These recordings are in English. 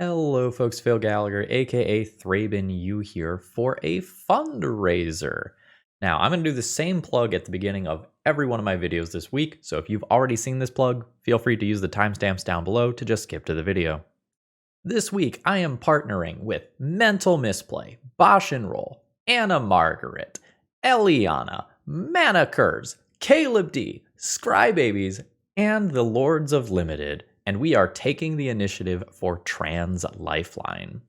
Hello folks, Phil Gallagher, aka ThrabenU here for a fundraiser. Now, I'm going to do the same plug at the beginning of every one of my videos this week, so if you've already seen this plug, feel free to use the timestamps down below to just skip to the video. This week, I am partnering with Mental Misplay, Bosch and Roll, Anna Margaret, Eliana, Mana Curves, Caleb D, Scrybabies, and the Lords of Limited, and we are taking the initiative for Trans Lifeline.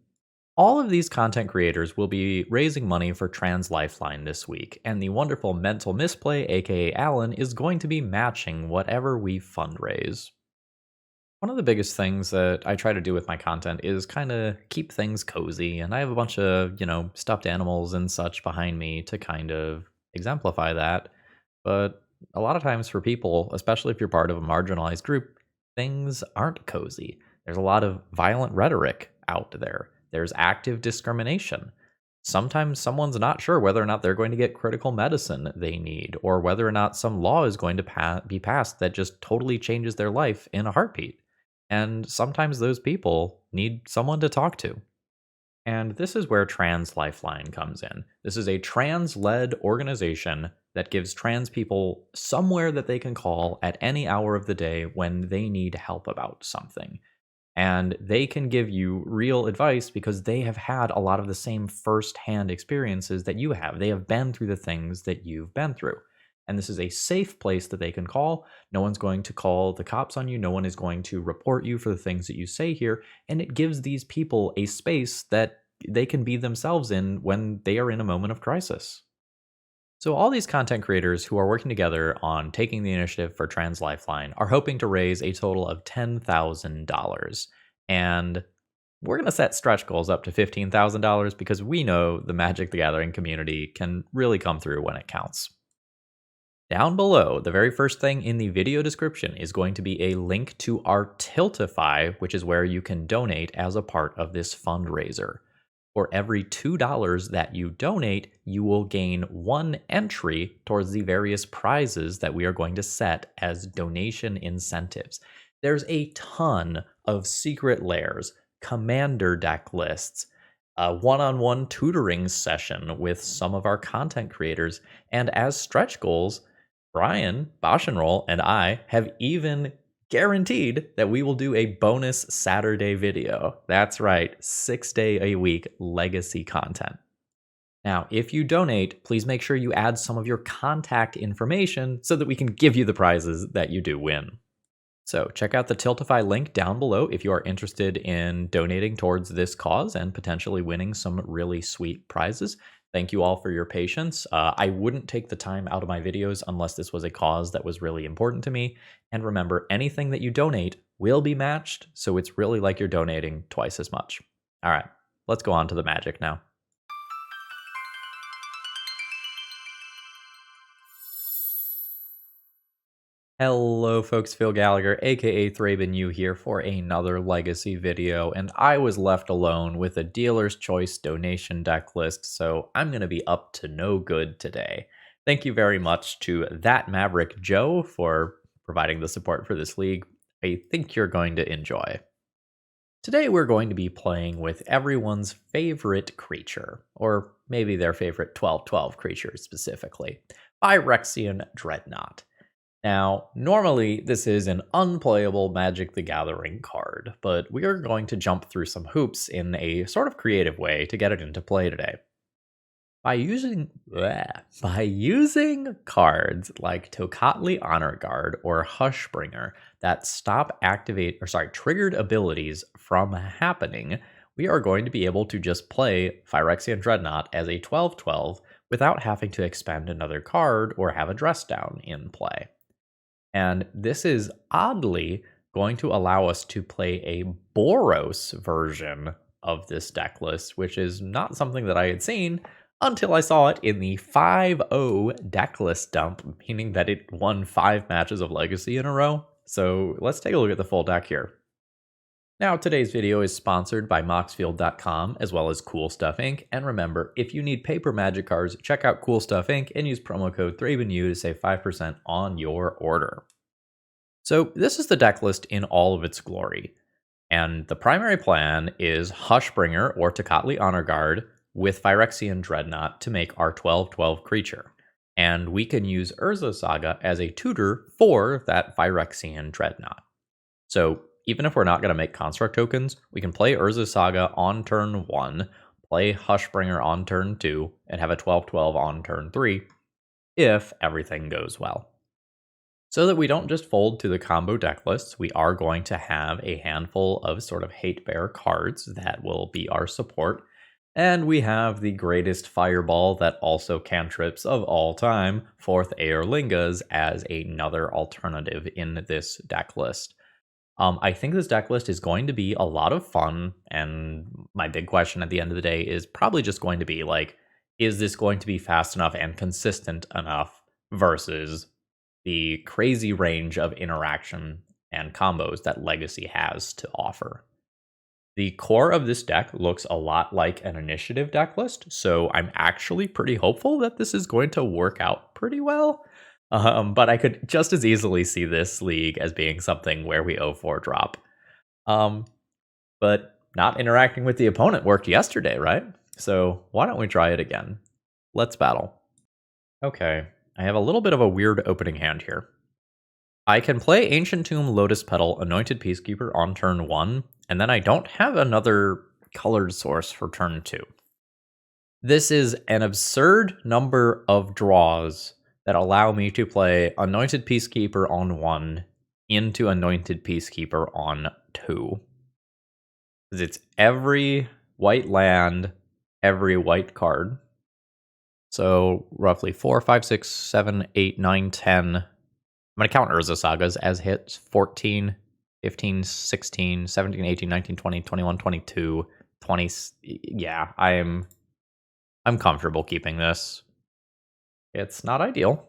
All of these content creators will be raising money for Trans Lifeline this week, and the wonderful Mental Misplay, aka Alan, is going to be matching whatever we fundraise. One of the biggest things that I try to do with my content is kind of keep things cozy, and I have a bunch of, stuffed animals and such behind me to kind of exemplify that. But a lot of times for people, especially if you're part of a marginalized group, things aren't cozy. There's a lot of violent rhetoric out there. There's active discrimination. Sometimes someone's not sure whether or not they're going to get critical medicine they need, or whether or not some law is going to be passed that just totally changes their life in a heartbeat. And sometimes those people need someone to talk to. And this is where Trans Lifeline comes in. This is a trans-led organization that gives trans people somewhere that they can call at any hour of the day when they need help about something. And they can give you real advice because they have had a lot of the same first-hand experiences that you have. They have been through the things that you've been through. And this is a safe place that they can call. No one's going to call the cops on you. No one is going to report you for the things that you say here. And it gives these people a space that they can be themselves in when they are in a moment of crisis. So all these content creators who are working together on taking the initiative for Trans Lifeline are hoping to raise a total of $10,000. And we're going to set stretch goals up to $15,000 because we know the Magic the Gathering community can really come through when it counts. Down below, the very first thing in the video description is going to be a link to our Tiltify, which is where you can donate as a part of this fundraiser. For every $2 that you donate, you will gain 1 entry towards the various prizes that we are going to set as donation incentives. There's a ton of secret lairs, commander deck lists, a one-on-one tutoring session with some of our content creators, and as stretch goals, Brian, Bosch and Roll, and I have even guaranteed that we will do a bonus Saturday video. That's right, 6-day-a-week legacy content. Now, if you donate, please make sure you add some of your contact information so that we can give you the prizes that you do win. So check out the Tiltify link down below if you are interested in donating towards this cause and potentially winning some really sweet prizes. Thank you all for your patience. I wouldn't take the time out of my videos unless this was a cause that was really important to me. And remember, anything that you donate will be matched, so it's really like you're donating twice as much. All right, let's go on to the magic now. Hello folks, Phil Gallagher, aka ThrabenU here for another legacy video, and I was left alone with a dealer's choice donation deck list, so I'm going to be up to no good today. Thank you very much to That Maverick Joe for providing the support for this league. I think you're going to enjoy. Today we're going to be playing with everyone's favorite creature, or maybe their favorite 12/12 creature specifically, Phrexian Dreadnought. Now, normally this is an unplayable Magic the Gathering card, but we are going to jump through some hoops in a sort of creative way to get it into play today. By using cards like Tocatli Honor Guard or Hushbringer that stop triggered abilities from happening, we are going to be able to just play Phyrexian Dreadnought as a 12/12 without having to expend another card or have a dress down in play. And this is oddly going to allow us to play a Boros version of this deck list, which is not something that I had seen until I saw it in the 5-0 deck list dump, meaning that it won 5 matches of Legacy in a row. So let's take a look at the full deck here. Now, today's video is sponsored by Moxfield.com as well as Cool Stuff Inc. And remember, if you need paper Magic cards, check out Cool Stuff Inc. and use promo code ThrabenU to save 5% on your order. So this is the deck list in all of its glory. And the primary plan is Hushbringer or Tocatli Honor Guard with Phyrexian Dreadnought to make our 12/12 creature. And we can use Urza Saga as a tutor for that Phyrexian Dreadnought. So even if we're not going to make construct tokens, we can play Urza Saga on turn 1, play Hushbringer on turn 2, and have a 12/12 on turn 3 if everything goes well. So that we don't just fold to the combo deck lists, we are going to have a handful of sort of hate bear cards that will be our support. And we have the greatest fireball that also cantrips of all time, 4th Eorlingas, as another alternative in this deck list. I think this deck list is going to be a lot of fun, and my big question at the end of the day is probably just going to be like, is this going to be fast enough and consistent enough versus the crazy range of interaction and combos that Legacy has to offer? The core of this deck looks a lot like an initiative deck list, so I'm actually pretty hopeful that this is going to work out pretty well. But I could just as easily see this league as being something where we 0-4 drop. But not interacting with the opponent worked yesterday, right? So why don't we try it again? Let's battle. Okay, I have a little bit of a weird opening hand here. I can play Ancient Tomb, Lotus Petal, Anointed Peacekeeper on turn 1, and then I don't have another colored source for turn 2. This is an absurd number of draws that allow me to play Anointed Peacekeeper on 1 into Anointed Peacekeeper on 2. It's every white land, every white card. So roughly 4, 5, 6, 7, 8, 9, 10. I'm going to count Urza Sagas as hits. 14, 15, 16, 17, 18, 19, 20, 21, 22, 20. Yeah, I'm comfortable keeping this. It's not ideal.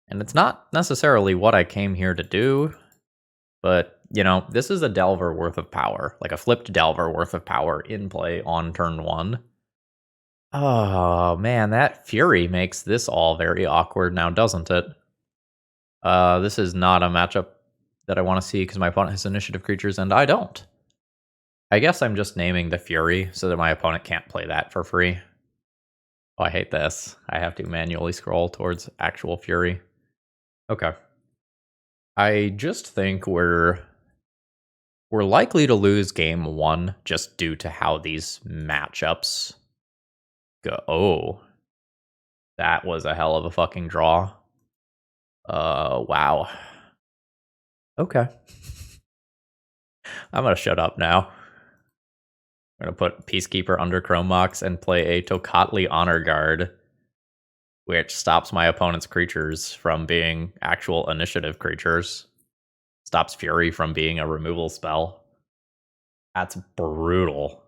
And it's not necessarily what I came here to do. But, you know, this is a Delver worth of power. Like a flipped Delver worth of power in play on turn 1. Oh, man, that Fury makes this all very awkward now, doesn't it? This is not a matchup that I want to see because my opponent has initiative creatures and I don't. I guess I'm just naming the Fury so that my opponent can't play that for free. Oh, I hate this. I have to manually scroll towards actual Fury. Okay. I just think we're likely to lose game 1 just due to how these matchups go. Oh, that was a hell of a fucking draw. Wow. Okay. I'm gonna shut up now. I'm gonna put Peacekeeper under Chrome Box and play a Tocatli Honor Guard, which stops my opponent's creatures from being actual initiative creatures. Stops Fury from being a removal spell. That's brutal.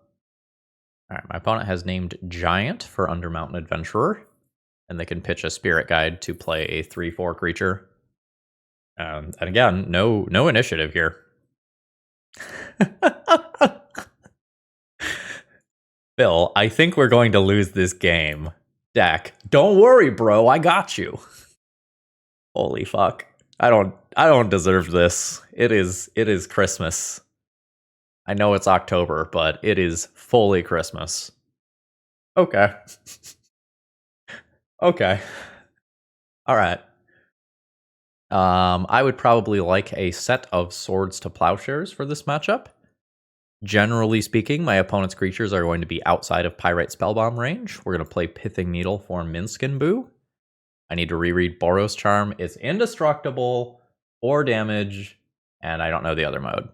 Alright, my opponent has named Giant for Undermountain Adventurer, and they can pitch a Spirit Guide to play a 3/4 creature. And again, no initiative here. Bill, I think we're going to lose this game. Deck, don't worry, bro. I got you. Holy fuck! I don't deserve this. It is Christmas. I know it's October, but it is fully Christmas. Okay. Okay. All right. I would probably like a set of Swords to Plowshares for this matchup. Generally speaking, my opponent's creatures are going to be outside of Pyrite Spellbomb range. We're going to play Pithing Needle for Minskin Boo. I need to reread Boros Charm. It's indestructible, 4 damage, and I don't know the other mode.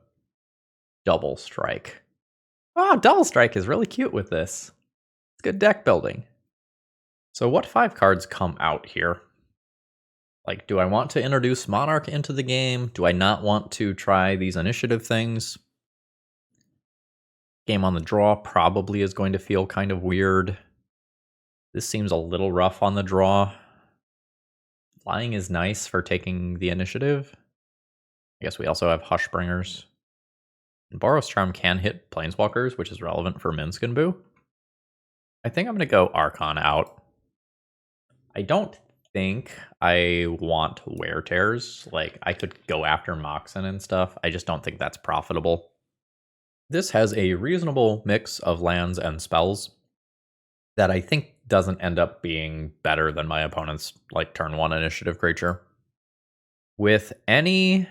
Double Strike. Oh, Double Strike is really cute with this. It's good deck building. So what 5 cards come out here? Like, do I want to introduce Monarch into the game? Do I not want to try these initiative things? Game on the draw probably is going to feel kind of weird. This seems a little rough on the draw. Flying is nice for taking the initiative. I guess we also have Hushbringers. And Boros Charm can hit Planeswalkers, which is relevant for Minskin Boo. I think I'm going to go Archon out. I don't think I want Wear Tears. Like, I could go after Moxen and stuff. I just don't think that's profitable. This has a reasonable mix of lands and spells that I think doesn't end up being better than my opponent's like turn 1 initiative creature. With any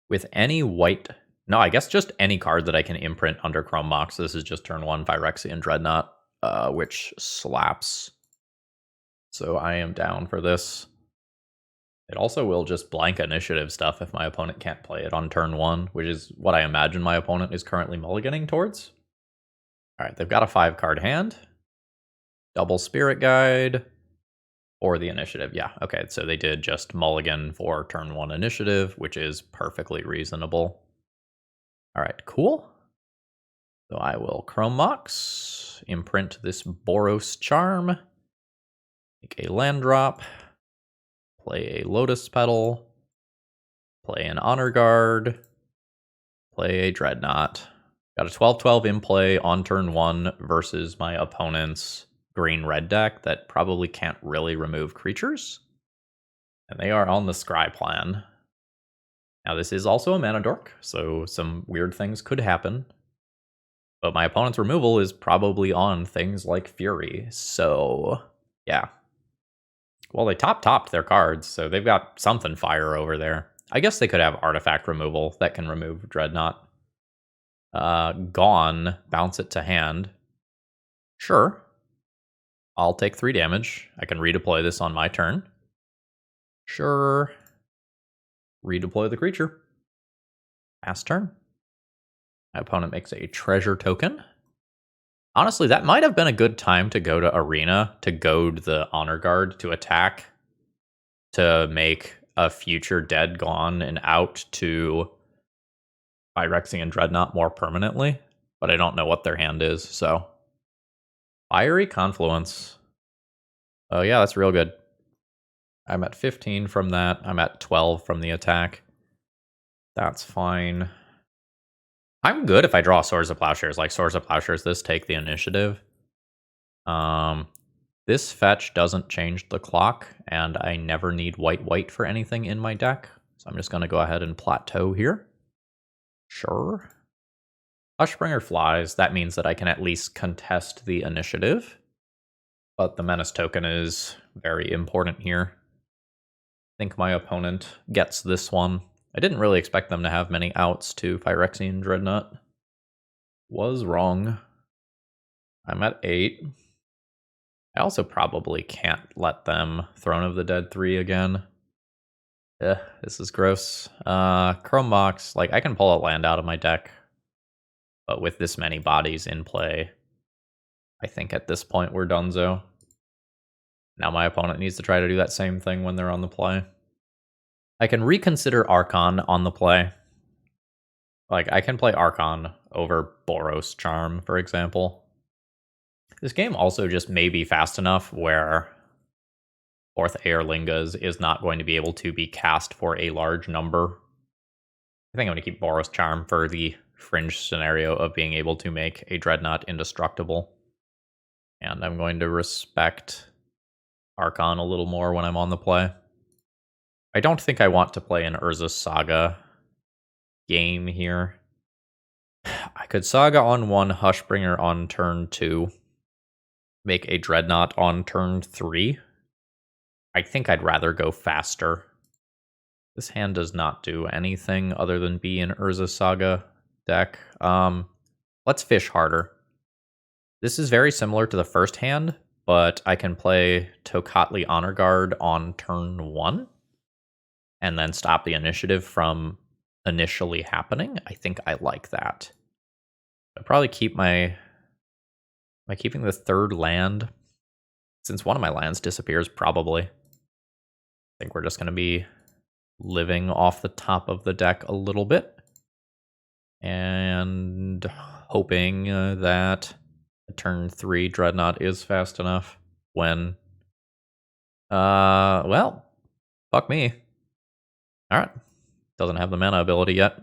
white, no, I guess just any card that I can imprint under Chrome Mox. This is just turn 1 Phyrexian Dreadnought, which slaps. So I am down for this. It also will just blank initiative stuff if my opponent can't play it on turn 1, which is what I imagine my opponent is currently mulliganing towards. All right, they've got a 5-card hand. Double Spirit Guide. Or the initiative, yeah. Okay, so they did just mulligan for turn 1 initiative, which is perfectly reasonable. All right, cool. So I will Chrome Mox, imprint this BOROS Charm, make a land drop, play a Lotus Petal, play an Honor Guard, play a Dreadnought. Got a 12/12 in play on turn 1 versus my opponent's green-red deck that probably can't really remove creatures. And they are on the Scry plan. Now this is also a mana dork, so some weird things could happen. But my opponent's removal is probably on things like Fury, so yeah. Well, they topped their cards, so they've got something fire over there. I guess they could have artifact removal that can remove Dreadnought. Gone, bounce it to hand. Sure. I'll take 3 damage. I can redeploy this on my turn. Sure. Redeploy the creature. Pass turn. My opponent makes a treasure token. Honestly, that might have been a good time to go to Arena to goad the Honor Guard to attack to make a future dead gone and out to Phyrexian Dreadnought more permanently, but I don't know what their hand is, so. Fiery Confluence. Oh yeah, that's real good. I'm at 15 from that. I'm at 12 from the attack. That's fine. I'm good if I draw Swords of Plowshares. Like Swords of Plowshares, this take the initiative. This fetch doesn't change the clock, and I never need white for anything in my deck. So I'm just going to go ahead and plateau here. Sure. Hushbringer flies. That means that I can at least contest the initiative. But the Menace token is very important here. I think my opponent gets this one. I didn't really expect them to have many outs to Phyrexian Dreadnought. Was wrong. I'm at 8. I also probably can't let them Throne of the Dead 3 again. This is gross. Chrome Mox, like I can pull a land out of my deck. But with this many bodies in play, I think at this point we're donezo. Now my opponent needs to try to do that same thing when they're on the play. I can reconsider Archon on the play. Like, I can play Archon over BOROS Charm, for example. This game also just may be fast enough where 4th Eorlingas is not going to be able to be cast for a large number. I think I'm going to keep BOROS Charm for the fringe scenario of being able to make a Dreadnought indestructible. And I'm going to respect Archon a little more when I'm on the play. I don't think I want to play an Urza Saga game here. I could Saga on 1, Hushbringer on turn 2, make a Dreadnought on turn 3. I think I'd rather go faster. This hand does not do anything other than be an Urza Saga deck. Let's fish harder. This is very similar to the first hand, but I can play Tocatli Honor Guard on turn 1 and then stop the initiative from initially happening. I think I like that. I'll probably keep my... Am I keeping the 3rd land? Since one of my lands disappears, probably. I think we're just going to be living off the top of the deck a little bit. And hoping that turn 3 Dreadnought is fast enough when... well, fuck me. Alright. Doesn't have the mana ability yet.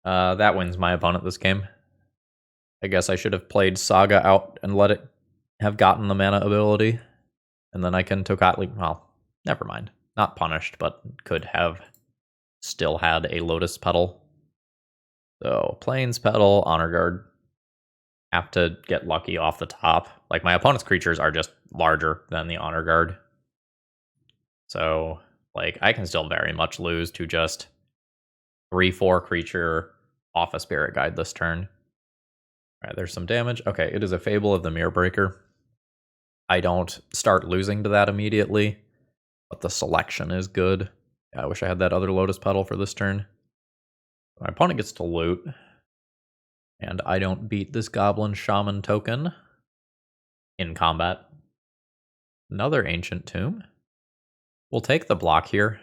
That wins my opponent this game. I guess I should have played Saga out and let it have gotten the mana ability. And then I can Tocatli... Well, never mind. Not punished, but could have still had a Lotus Petal. So, Plains Petal, Honor Guard. Have to get lucky off the top. Like, my opponent's creatures are just larger than the Honor Guard. So, like, I can still very much lose to just 3/4 creature off a Spirit Guide this turn. Alright, there's some damage. Okay, it is a Fable of the Mirror Breaker. I don't start losing to that immediately, but the selection is good. Yeah, I wish I had that other Lotus Petal for this turn. My opponent gets to loot, and I don't beat this Goblin Shaman token in combat. Another Ancient Tomb. We'll take the block here.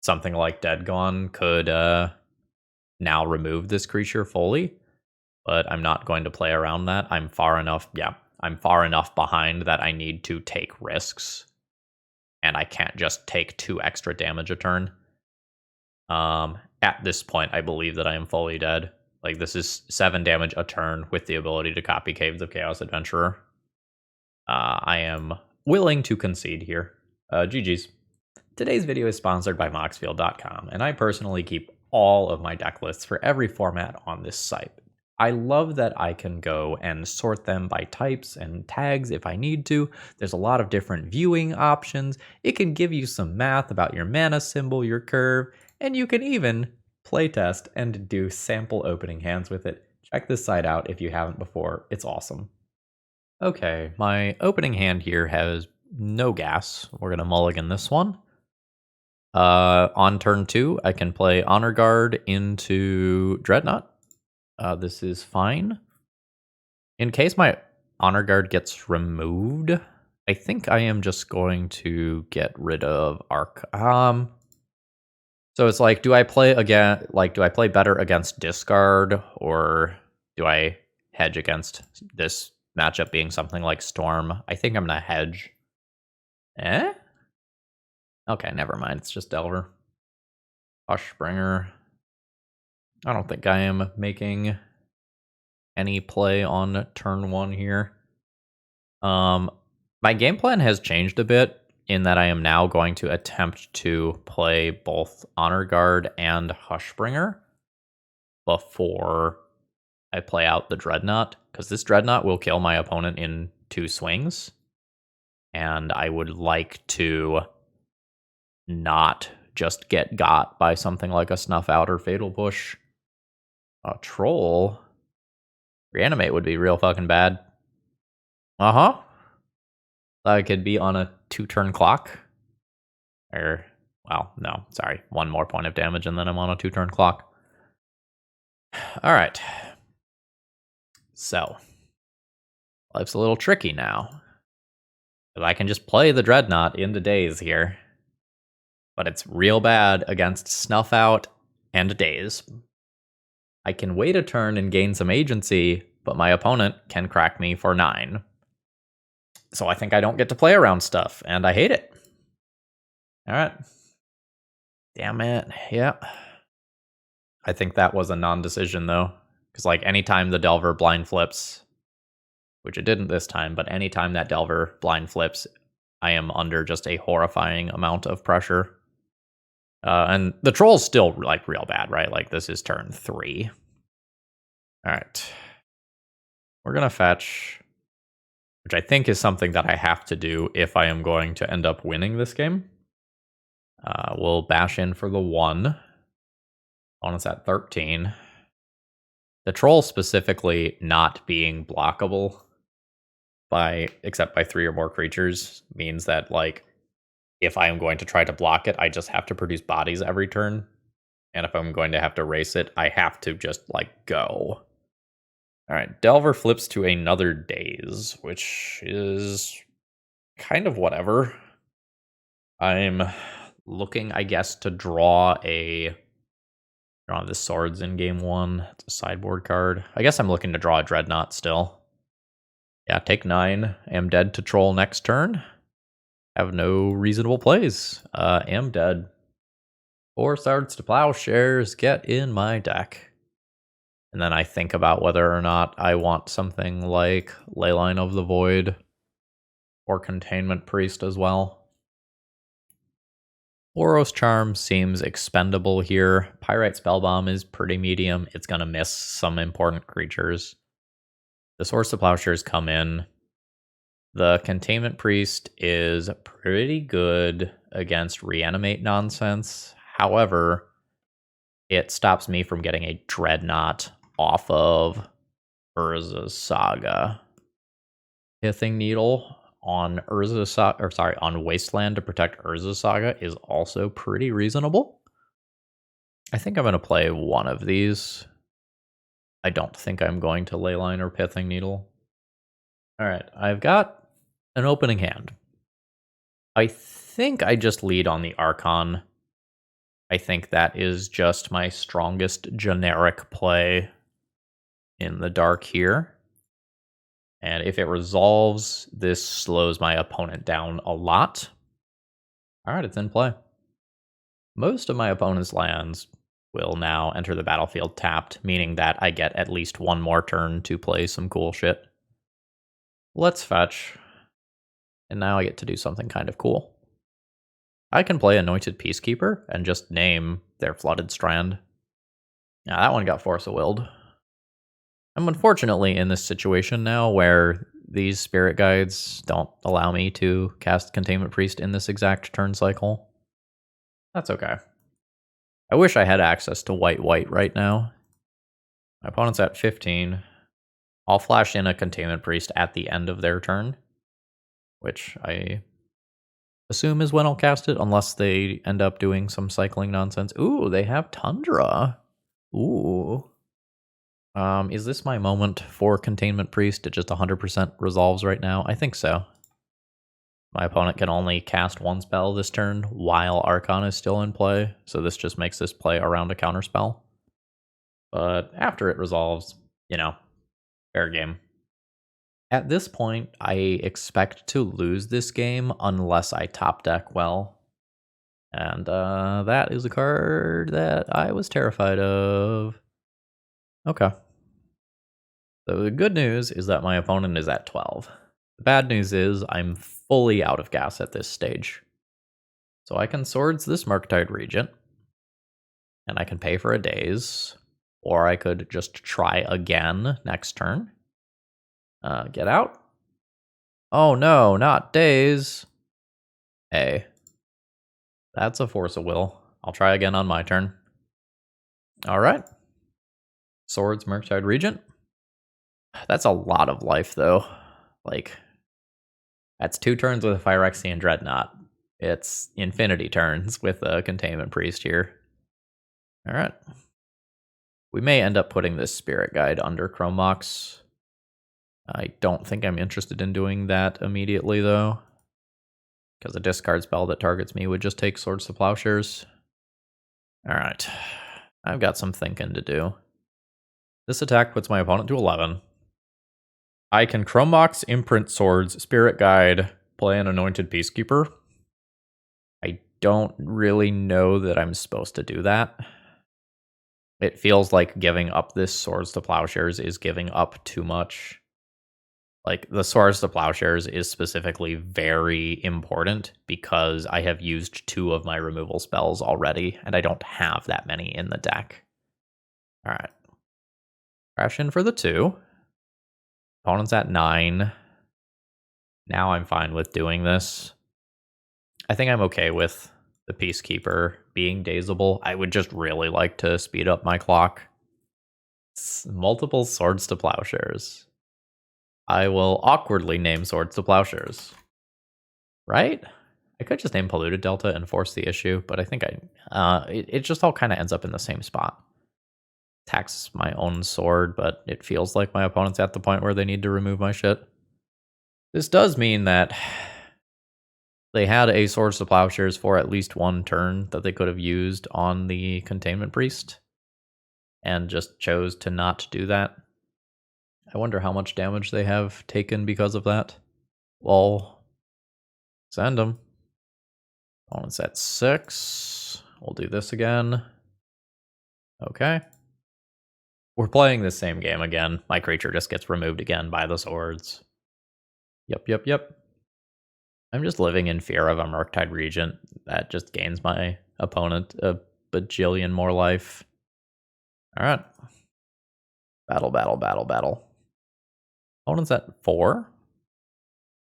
Something like Dead Gone could now remove this creature fully, but I'm not going to play around that. I'm far enough behind that I need to take risks, and I can't just take 2 extra damage a turn. At this point, I believe that I am fully dead. Like, this is 7 damage a turn with the ability to copy Caves of Chaos Adventurer. I am willing to concede here. GG's. Today's video is sponsored by Moxfield.com, and I personally keep all of my deck lists for every format on this site. I love that I can go and sort them by types and tags if I need to. There's a lot of different viewing options. It can give you some math about your mana symbol, your curve, and you can even playtest and do sample opening hands with it. Check this site out if you haven't before. It's awesome. Okay, my opening hand here has no gas. We're going to mulligan this one. On turn 2, I can play Honor Guard into Dreadnought. This is fine. In case my Honor Guard gets removed, I think I am just going to get rid of Archon. So it's like, do I play better against discard, or do I hedge against this matchup being something like Storm? I think I'm gonna hedge. Okay, never mind. It's just Delver. Hushbringer. I don't think I am making any play on turn 1 here. My game plan has changed a bit in that I am now going to attempt to play both Honor Guard and Hushbringer before I play out the Dreadnought, because this Dreadnought will kill my opponent in 2 swings, and I would like to not just get got by something like a Snuff Out or Fatal Push. A Troll? Reanimate would be real fucking bad. I could be on a 2-turn clock. Well, no, sorry. 1 more point of damage and then I'm on a 2-turn clock. Alright. So, life's a little tricky now. If I can just play the Dreadnought into Daze here. But it's real bad against Snuff Out and Daze. I can wait a turn and gain some agency, but my opponent can crack me for 9. So I think I don't get to play around stuff, and I hate it. Alright. Damn it. Yeah. I think that was a non-decision, though. Because, like, anytime the Delver blind flips, which it didn't this time, but anytime that Delver blind flips, I am under just a horrifying amount of pressure. And the Troll's still, like, real bad, right? Like, this is turn 3. Alright. We're gonna fetch, which I think is something that I have to do if I am going to end up winning this game. We'll bash in for the 1. Opponent's at 13. The Troll specifically not being blockable except by 3 or more creatures means that, like, if I am going to try to block it, I just have to produce bodies every turn. And if I'm going to have to race it, I have to just, like, go. Alright, Delver flips to another Daze, which is kind of whatever. I'm looking, I guess, to draw the Swords in game 1. It's a sideboard card. I guess I'm looking to draw a Dreadnought still. Yeah, take 9. Am dead to Troll next turn. Have no reasonable plays. Am dead. 4 Swords to Plowshares. Get in my deck. And then I think about whether or not I want something like Leyline of the Void or Containment Priest as well. BOROS CHARM seems expendable here. Pyrite Spellbomb is pretty medium. It's going to miss some important creatures. The Swords to Plowshares come in. The Containment Priest is pretty good against reanimate nonsense. However, it stops me from getting a Dreadnought off of Urza's Saga. Pithing Needle on on Wasteland to protect Urza's Saga is also pretty reasonable. I think I'm going to play one of these. I don't think I'm going to Leyline or Pithing Needle. All right, I've got an opening hand. I think I just lead on the Archon. I think that is just my strongest generic play in the dark here. And if it resolves, this slows my opponent down a lot. All right, it's in play. Most of my opponent's lands will now enter the battlefield tapped, meaning that I get at least one more turn to play some cool shit. Let's fetch. And now I get to do something kind of cool. I can play Anointed Peacekeeper and just name their Flooded Strand. Now that one got Force of Willed. I'm unfortunately in this situation now where these Spirit Guides don't allow me to cast Containment Priest in this exact turn cycle. That's okay. I wish I had access to white right now. My opponent's at 15. I'll flash in a Containment Priest at the end of their turn, which I assume is when I'll cast it, unless they end up doing some cycling nonsense. Ooh, they have Tundra. Ooh. Is this my moment for Containment Priest? It just 100% resolves right now? I think so. My opponent can only cast one spell this turn while Archon is still in play, so this just makes this play around a counterspell. But after it resolves, you know, fair game. At this point, I expect to lose this game unless I top deck well. And that is a card that I was terrified of. Okay. So the good news is that my opponent is at 12. The bad news is I'm fully out of gas at this stage. So I can Swords this Murktide Regent, and I can pay for a daze, or I could just try again next turn. Get out. Oh no, not daze. Hey. That's a Force of Will. I'll try again on my turn. Alright. Swords Murktide Regent. That's a lot of life, though. Like, that's 2 turns with a Phyrexian Dreadnought. It's infinity turns with a Containment Priest here. Alright. We may end up putting this Spirit Guide under Chrome Mox. I don't think I'm interested in doing that immediately, though, because a discard spell that targets me would just take Swords to Plowshares. Alright. I've got some thinking to do. This attack puts my opponent to 11. I can Chrome Mox, Imprint Swords, Spirit Guide, play an Anointed Peacekeeper. I don't really know that I'm supposed to do that. It feels like giving up this Swords to Plowshares is giving up too much. Like, the Swords to Plowshares is specifically very important because I have used 2 of my removal spells already, and I don't have that many in the deck. Alright. Crash in for the 2. Opponent's at 9. Now I'm fine with doing this. I think I'm okay with the Peacekeeper being dazable. I would just really like to speed up my clock. Multiple Swords to Plowshares. I will awkwardly name Swords to Plowshares. Right? I could just name Polluted Delta and force the issue, but I think it just all kind of ends up in the same spot. Attacks my own sword, but it feels like my opponent's at the point where they need to remove my shit. This does mean that they had a Swords to Plowshares for at least 1 turn that they could have used on the Containment Priest, and just chose to not do that. I wonder how much damage they have taken because of that. Well, send them. Opponent's at 6. We'll do this again. Okay. We're playing the same game again. My creature just gets removed again by the swords. Yep. I'm just living in fear of a Murktide Regent that just gains my opponent a bajillion more life. Alright. Battle, battle, battle, battle. Opponent's at 4.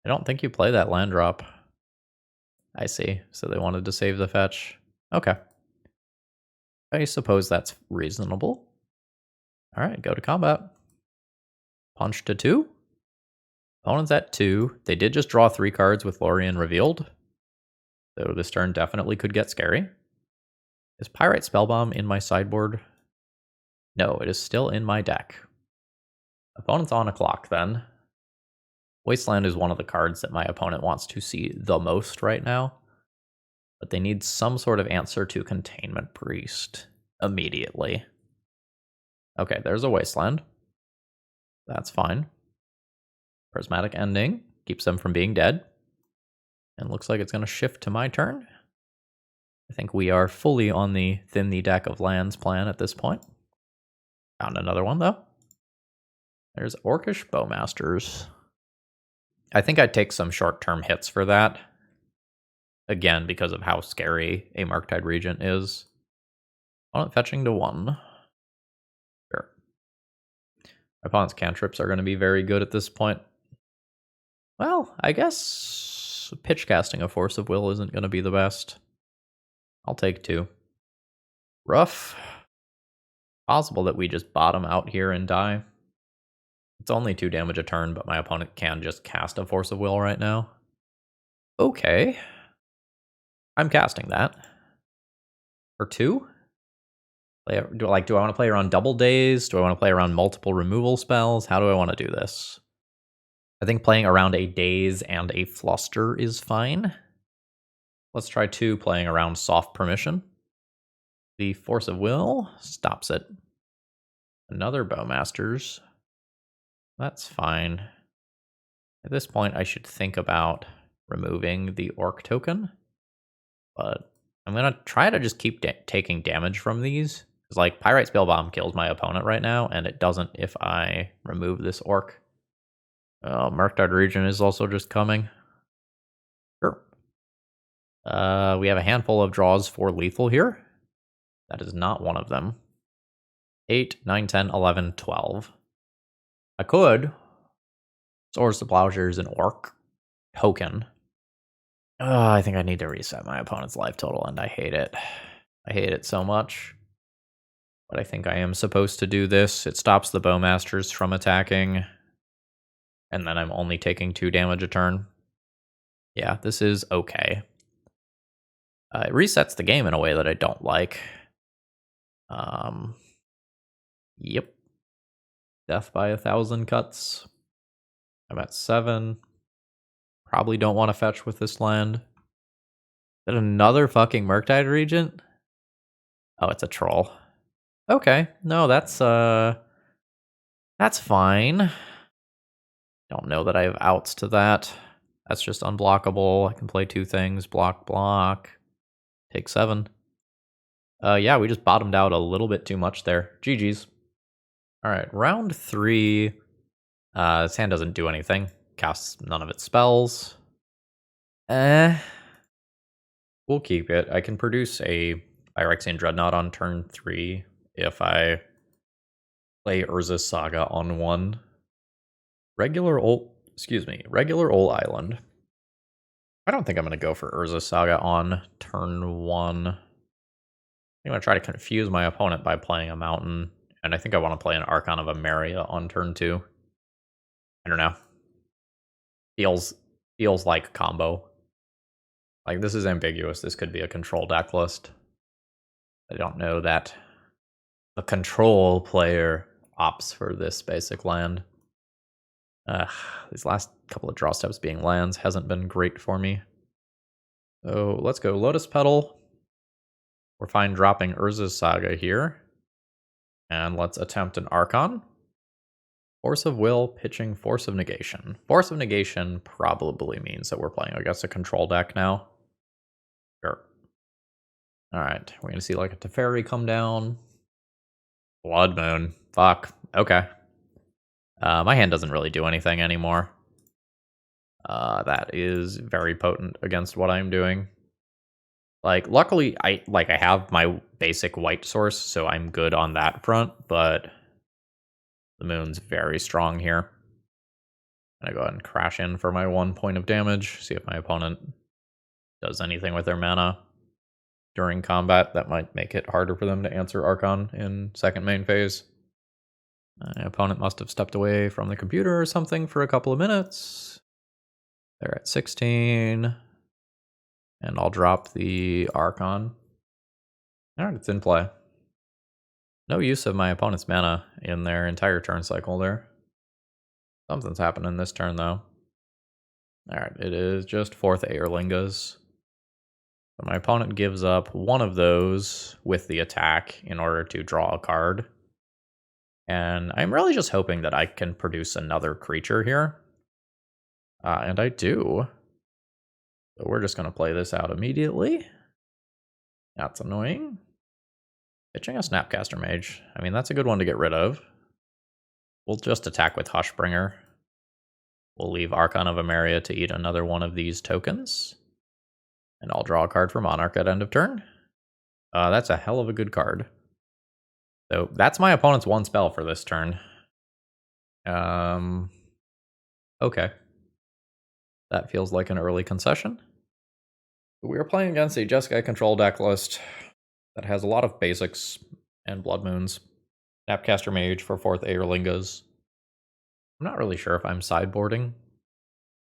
I don't think you play that land drop. I see. So they wanted to save the fetch. Okay. I suppose that's reasonable. Alright, go to combat. Punch to 2. Opponent's at 2. They did just draw 3 cards with Lorien revealed. So this turn definitely could get scary. Is Pyrite Spellbomb in my sideboard? No, it is still in my deck. Opponent's on a clock then. Wasteland is one of the cards that my opponent wants to see the most right now. But they need some sort of answer to Containment Priest immediately. Okay, there's a Wasteland. That's fine. Prismatic Ending keeps them from being dead. And looks like it's going to shift to my turn. I think we are fully on the thin the deck of lands plan at this point. Found another one, though. There's Orcish Bowmasters. I think I'd take some short-term hits for that. Again, because of how scary a Murktide Regent is. Opponent fetching to 1. Sure. My opponent's cantrips are going to be very good at this point. Well, I guess pitch casting a Force of Will isn't going to be the best. I'll take 2. Rough. Possible that we just bottom out here and die. It's only 2 damage a turn, but my opponent can just cast a Force of Will right now. Okay. I'm casting that. For 2? Do I want to play around double days? Do I want to play around multiple removal spells? How do I want to do this? I think playing around a daze and a fluster is fine. Let's try 2 playing around soft permission. The Force of Will stops it. Another Bowmasters. That's fine. At this point, I should think about removing the Orc token. But I'm going to try to just keep taking damage from these. Because, like, Pyrite Spellbomb kills my opponent right now, and it doesn't if I remove this Orc. Oh, Murktide Regent is also just coming. Sure. We have a handful of draws for lethal here. That is not one of them. 8, 9, 10, 11, 12. I could. Swords to Plowshares an Orc token. I think I need to reset my opponent's life total, and I hate it. I hate it so much. But I think I am supposed to do this. It stops the Bowmasters from attacking. And then I'm only taking 2 damage a turn. Yeah, this is okay. It resets the game in a way that I don't like. Yep. Death by 1,000 cuts. I'm at 7. Probably don't want to fetch with this land. Is that another fucking Murktide Regent? Oh, it's a troll. Okay. No, that's fine. Don't know that I have outs to that. That's just unblockable. I can play 2 things. Block, block. Take 7. Yeah, we just bottomed out a little bit too much there. GG's. Alright, round 3. This hand doesn't do anything. Casts none of its spells. We'll keep it. I can produce a Phyrexian Dreadnought on turn 3 if I play Urza's Saga on 1. Regular ol island. I don't think I'm going to go for Urza's Saga on turn 1. I'm going to try to confuse my opponent by playing a mountain, and I think I want to play an Archon of Emeria on turn 2. I don't know. Feels like combo. Like, this is ambiguous. This could be a control deck list. I don't know that the control player opts for this basic land. These last couple of draw steps being lands hasn't been great for me. So let's go Lotus Petal. We're fine dropping Urza's Saga here. And let's attempt an Archon. Force of Will, pitching Force of Negation. Force of Negation probably means that we're playing, I guess, a control deck now. Sure. Alright, we're going to see like a Teferi come down. Blood Moon. Fuck. Okay. My hand doesn't really do anything anymore. That is very potent against what I'm doing. Like, luckily, I have my basic white source, so I'm good on that front, but the moon's very strong here. I'm gonna go ahead and crash in for my 1 point of damage, see if my opponent does anything with their mana during combat. That might make it harder for them to answer Archon in second main phase. My opponent must have stepped away from the computer or something for a couple of minutes. They're at 16. And I'll drop the Archon. Alright, it's in play. No use of my opponent's mana in their entire turn cycle there. Something's happening this turn, though. Alright, it is just 4th Eorlingas. So my opponent gives up one of those with the attack in order to draw a card. And I'm really just hoping that I can produce another creature here. And I do. So we're just going to play this out immediately. That's annoying. Pitching a Snapcaster Mage. I mean, that's a good one to get rid of. We'll just attack with Hushbringer. We'll leave Archon of Emeria to eat another one of these tokens. And I'll draw a card for Monarch at end of turn. That's a hell of a good card. So that's my opponent's one spell for this turn. Okay. That feels like an early concession. We are playing against a Jeskai control deck list that has a lot of basics and blood moons. Snapcaster Mage for 4th Eorlingas. I'm not really sure if I'm sideboarding.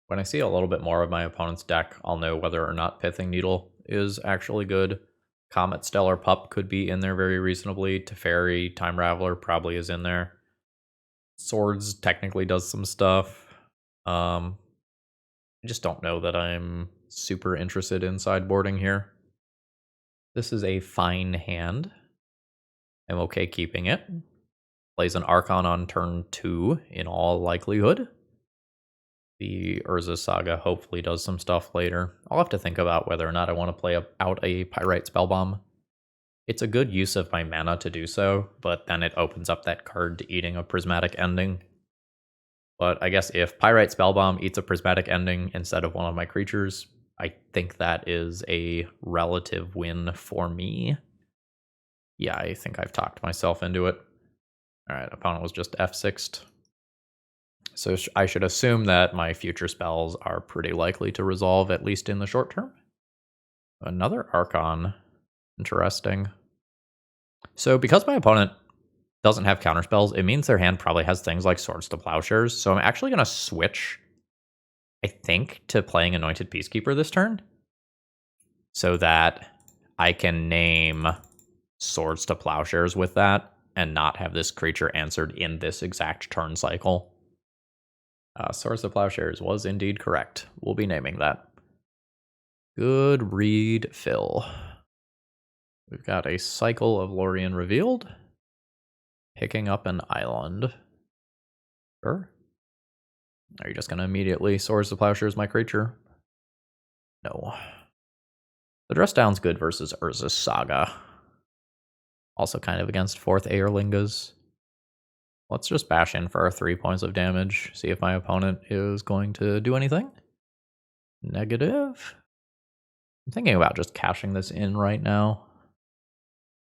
When I see a little bit more of my opponent's deck, I'll know whether or not Pithing Needle is actually good. Comet Stellar Pup could be in there very reasonably. Teferi, Time Raveler probably is in there. Swords technically does some stuff. I just don't know that I'm super interested in sideboarding here. This is a fine hand. I'm okay keeping it. Plays an Archon on turn 2 in all likelihood. The Urza Saga hopefully does some stuff later. I'll have to think about whether or not I want to play out a Pyrite Spellbomb. It's a good use of my mana to do so, but then it opens up that card to eating a Prismatic Ending. But I guess if Pyrite Spellbomb eats a Prismatic Ending instead of one of my creatures, I think that is a relative win for me. Yeah, I think I've talked myself into it. Alright, opponent was just F6'd. So I should assume that my future spells are pretty likely to resolve, at least in the short term. Another Archon. Interesting. So because my opponent doesn't have counterspells, it means their hand probably has things like Swords to Plowshares. So I'm actually going to switch, I think, to playing Anointed Peacekeeper this turn. So that I can name Swords to Plowshares with that and not have this creature answered in this exact turn cycle. Swords to Plowshares was indeed correct. We'll be naming that. Good read, Phil. We've got a cycle of Lorien revealed. Picking up an island. Sure. Are you just going to immediately Swords to Plowshares my creature? No. The Dress Down's good versus Urza's Saga. Also kind of against 4th Eorlingas. Let's just bash in for our 3 points of damage. See if my opponent is going to do anything. Negative. I'm thinking about just cashing this in right now.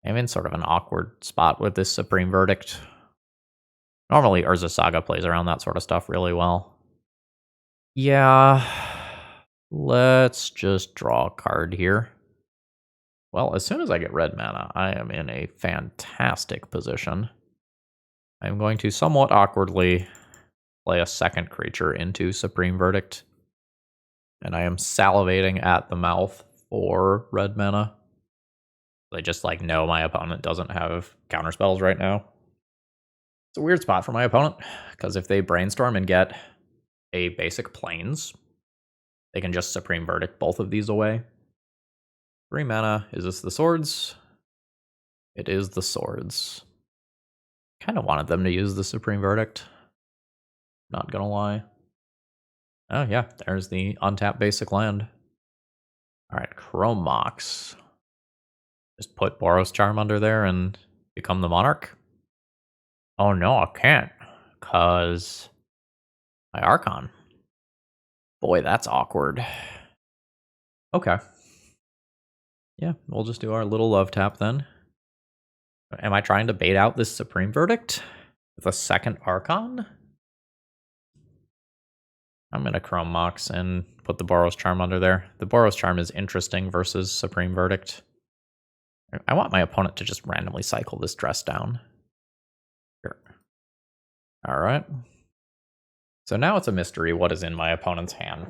I'm in sort of an awkward spot with this Supreme Verdict. Normally, Urza Saga plays around that sort of stuff really well. Yeah. Let's just draw a card here. Well, as soon as I get red mana, I am in a fantastic position. I'm going to somewhat awkwardly play a second creature into Supreme Verdict. And I am salivating at the mouth for red mana. I just know my opponent doesn't have counterspells right now. It's a weird spot for my opponent, because if they brainstorm and get a basic plains, they can just Supreme Verdict both of these away. 3 mana. Is this the swords? It is the swords. Kind of wanted them to use the Supreme Verdict. Not gonna lie. Oh yeah, there's the untapped basic land. Alright, Chrome Mox. Just put BOROS CHARM under there and become the Monarch? Oh no, I can't. Because my Archon. Boy, that's awkward. Okay. Yeah, we'll just do our little love tap then. Am I trying to bait out this Supreme Verdict with a second Archon? I'm going to Chrome Mox and put the BOROS Charm under there. The BOROS Charm is interesting versus Supreme Verdict. I want my opponent to just randomly cycle this dress down. Sure. All right. So now it's a mystery what is in my opponent's hand.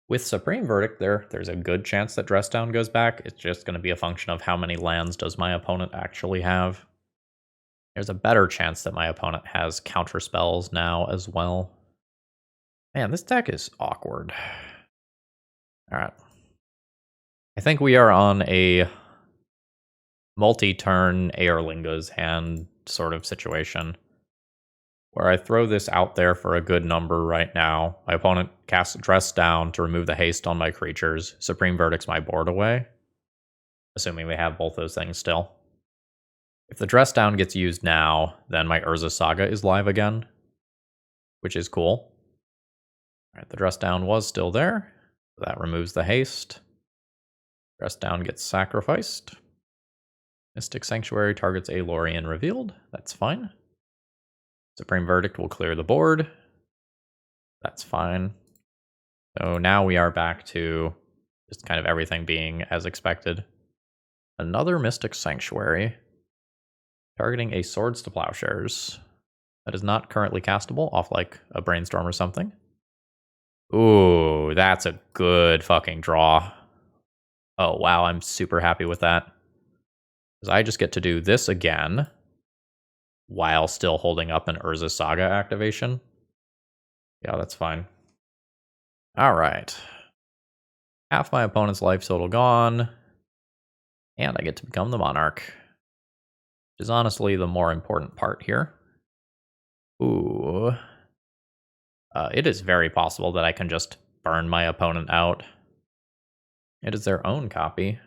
With Supreme Verdict, there's a good chance that dress down goes back. It's just going to be a function of how many lands does my opponent actually have. There's a better chance that my opponent has counter spells now as well. Man, this deck is awkward. All right. I think we are on a multi-turn Eorlingas hand sort of situation, where I throw this out there for a good number right now. My opponent casts Dress Down to remove the haste on my creatures. Supreme Verdict's my board away, assuming we have both those things still. If the Dress Down gets used now, then my Urza Saga is live again, which is cool. All right, the Dress Down was still there. That removes the haste. Dress Down gets sacrificed. Mystic Sanctuary targets a Lorien revealed. That's fine. Supreme Verdict will clear the board. That's fine. So now we are back to just kind of everything being as expected. Another Mystic Sanctuary targeting a Swords to Plowshares. That is not currently castable off like a Brainstorm or something. Ooh, that's a good fucking draw. Oh, wow, I'm super happy with that. Because I just get to do this again while still holding up an Urza Saga activation. Yeah, that's fine. All right. Half my opponent's life total gone. And I get to become the Monarch. Which is honestly the more important part here. Ooh. It is very possible that I can just burn my opponent out. It is their own copy.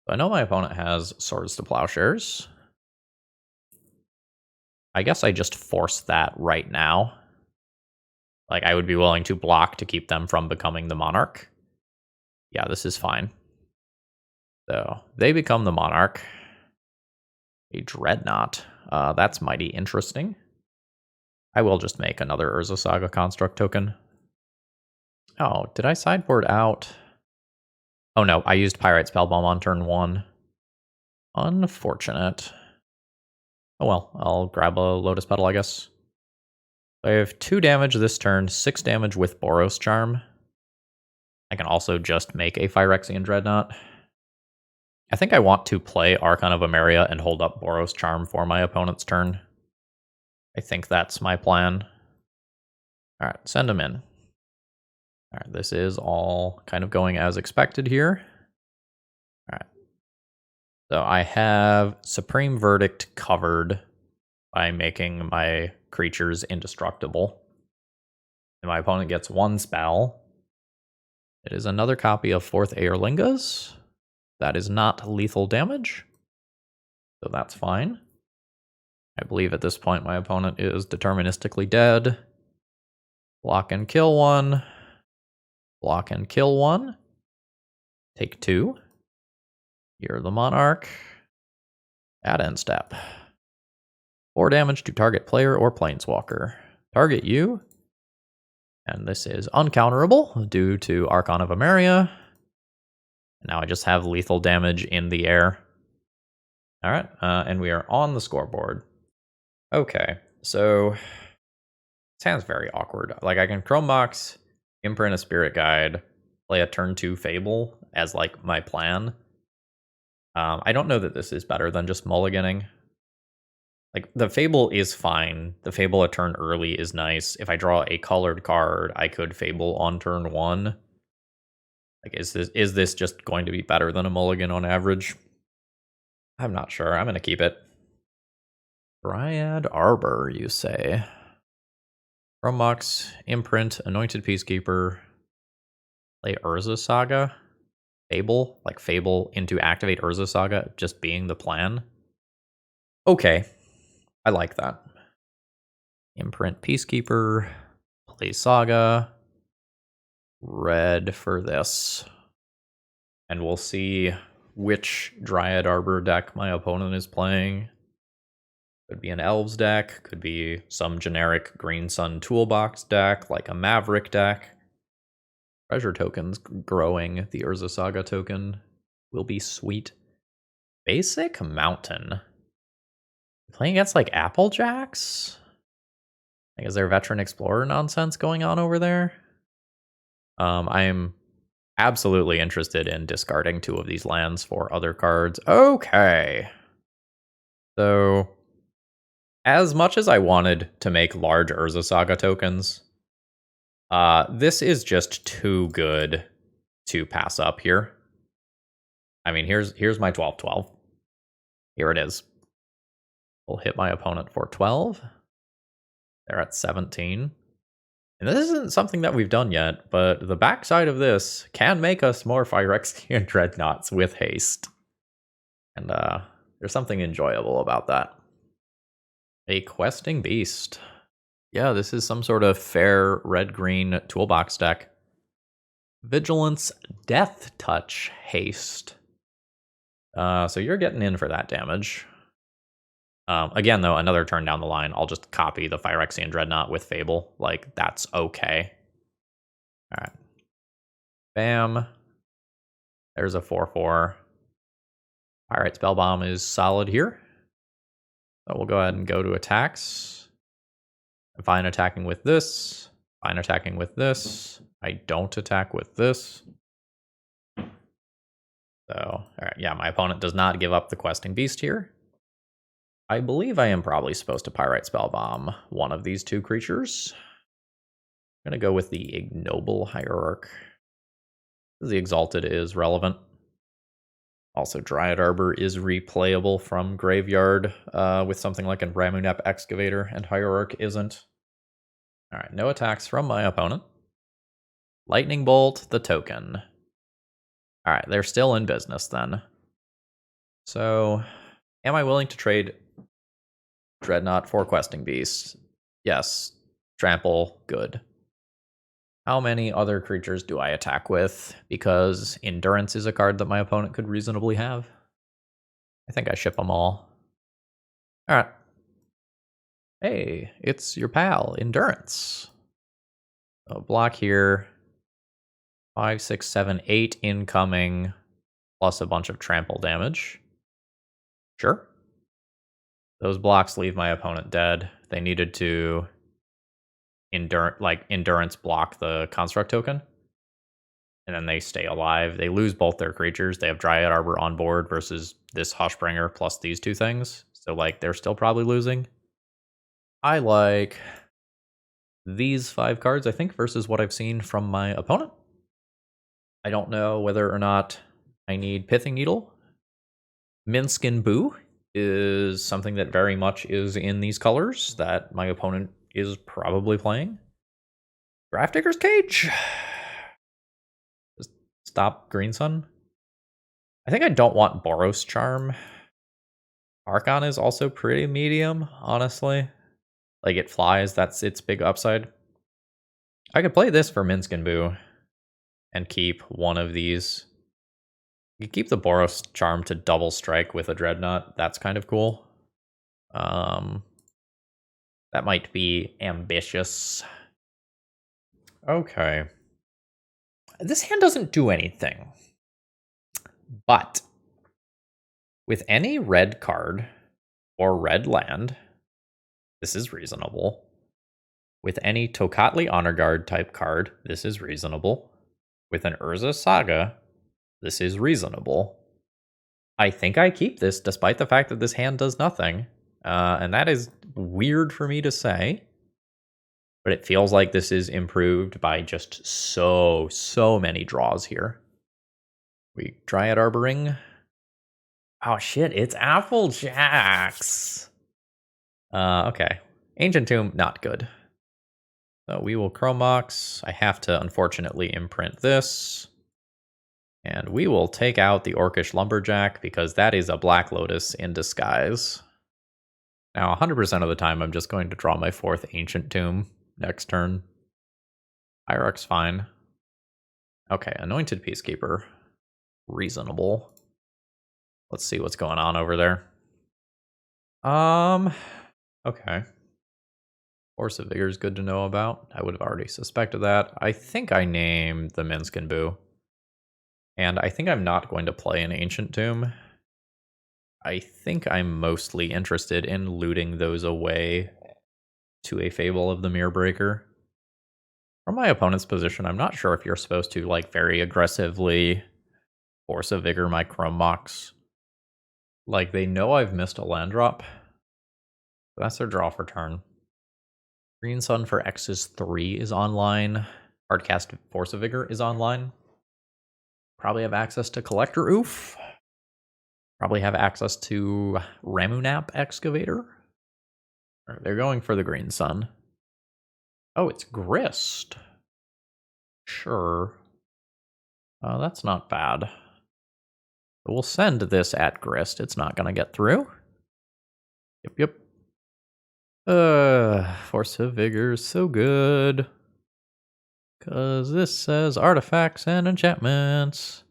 I know my opponent has Swords to Plowshares. I guess I just force that right now. Like, I would be willing to block to keep them from becoming the Monarch. Yeah, this is fine. So, they become the Monarch. A Dreadnought. That's mighty interesting. I will just make another Urza Saga Construct token. Oh, did I sideboard out? Oh no, I used Pyrite Spellbomb on turn 1. Unfortunate. Oh well, I'll grab a Lotus Petal, I guess. I have 2 damage this turn, 6 damage with BOROS Charm. I can also just make a Phyrexian Dreadnought. I think I want to play Archon of Emeria and hold up BOROS Charm for my opponent's turn. I think that's my plan. Alright, send him in. Alright, this is all kind of going as expected here. Alright. So I have Supreme Verdict covered by making my creatures indestructible. And my opponent gets 1 spell. It is another copy of 4th Eorlingas. That is not lethal damage. So that's fine. I believe at this point my opponent is deterministically dead. Block and kill 1. Block and kill 1. Take 2. You're the Monarch. Add end step. 4 damage to target player or planeswalker. Target you. And this is uncounterable due to Archon of Emeria. Now I just have lethal damage in the air. Alright, and we are on the scoreboard. Okay, so this hand's very awkward. Like, I can Chrome Mox, imprint a Spirit Guide, play a turn 2 Fable as like my plan. I don't know that this is better than just mulliganing. Like, the Fable is fine. The Fable a turn early is nice. If I draw a colored card, I could Fable on turn 1. Like, is this just going to be better than a mulligan on average? I'm not sure. I'm going to keep it. Dryad Arbor, you say? Chrome Mox, imprint, Anointed Peacekeeper, play Urza Saga, Fable, like Fable into activate Urza Saga just being the plan. Okay, I like that. Imprint Peacekeeper, play Saga, red for this. And we'll see which Dryad Arbor deck my opponent is playing. Could be an Elves deck, could be some generic Green Sun Toolbox deck, like a Maverick deck. Treasure tokens growing, the Urza Saga token will be sweet. Basic Mountain. Playing against like Applejacks? Like, is there Veteran Explorer nonsense going on over there? I'm absolutely interested in discarding 2 of these lands for other cards. Okay. So, as much as I wanted to make large Urza Saga tokens, this is just too good to pass up here. I mean, here's my 12/12. Here it is. We'll hit my opponent for 12. They're at 17. And this isn't something that we've done yet, but the backside of this can make us more Phyrexian Dreadnoughts with haste. And there's something enjoyable about that. A Questing Beast. Yeah, this is some sort of fair red-green toolbox deck. Vigilance, Death Touch, Haste. So you're getting in for that damage. Again, though, another turn down the line, I'll just copy the Phyrexian Dreadnought with Fable. Like, that's okay. Alright. Bam. There's a 4/4. Alright, Spellbomb is solid here. So we'll go ahead and go to attacks. I'm fine attacking with this. Fine attacking with this. I don't attack with this. So, alright, yeah, my opponent does not give up the Questing Beast here. I believe I am probably supposed to Pyrite Spellbomb one of these 2 creatures. I'm going to go with the Ignoble Hierarch. The Exalted is relevant. Also, Dryad Arbor is replayable from Graveyard with something like a Ramunap Excavator, and Hierarch isn't. Alright, no attacks from my opponent. Lightning Bolt, the token. Alright, they're still in business then. So, am I willing to trade Dreadnought for Questing Beast? Yes. Trample, good. How many other creatures do I attack with? Because Endurance is a card that my opponent could reasonably have. I think I ship them all. Alright. Hey, it's your pal, Endurance. So block here. 5, 6, 7, 8 incoming, plus a bunch of trample damage. Sure. Those blocks leave my opponent dead. They needed to endurance block the construct token. And then they stay alive. They lose both their creatures. They have Dryad Arbor on board versus this Hushbringer plus these 2 things. So like they're still probably losing. I like these 5 cards, I think, versus what I've seen from my opponent. I don't know whether or not I need Pithing Needle. Minskin Boo is something that very much is in these colors that my opponent is probably playing. Grafdigger's Cage. Just stop Green Sun. I think I don't want Boros Charm. Archon is also pretty medium, honestly. Like, it flies, that's its big upside. I could play this for Minskin Boo and keep one of these. You keep the Boros Charm to double strike with a Dreadnought. That's kind of cool. That might be ambitious. Okay. This hand doesn't do anything. But with any red card or red land, this is reasonable. With any Tocatli Honor Guard type card, this is reasonable. With an Urza Saga, this is reasonable. I think I keep this despite the fact that this hand does nothing. And that is weird for me to say. But it feels like this is improved by just so many draws here. We Dryad Arboring. Oh shit, it's Applejacks. Okay. Ancient Tomb, not good. So we will Chrome Box. I have to, unfortunately, imprint this. And we will take out the Orcish Lumberjack, because that is a Black Lotus in disguise. Now, 100% of the time, I'm just going to draw my 4th Ancient Tomb next turn. Hierarch's fine. Okay, Anointed Peacekeeper. Reasonable. Let's see what's going on over there. Okay. Force of Vigor is good to know about. I would have already suspected that. I think I named the Minskin Boo. And I think I'm not going to play an Ancient Tomb. I think I'm mostly interested in looting those away to a Fable of the Mirror Breaker. From my opponent's position, I'm not sure if you're supposed to, like, very aggressively Force of Vigor my Chrome Mox. Like, they know I've missed a land drop. That's their draw for turn. Green Sun for X's 3 is online. Hardcast Force of Vigor is online. Probably have access to Collector Oof. Probably have access to Ramunap Excavator. They're going for the Green Sun. Oh, it's Grist. Sure. That's not bad. We'll send this at Grist. It's not going to get through. Yep. Force of Vigor is so good. Because this says artifacts and enchantments.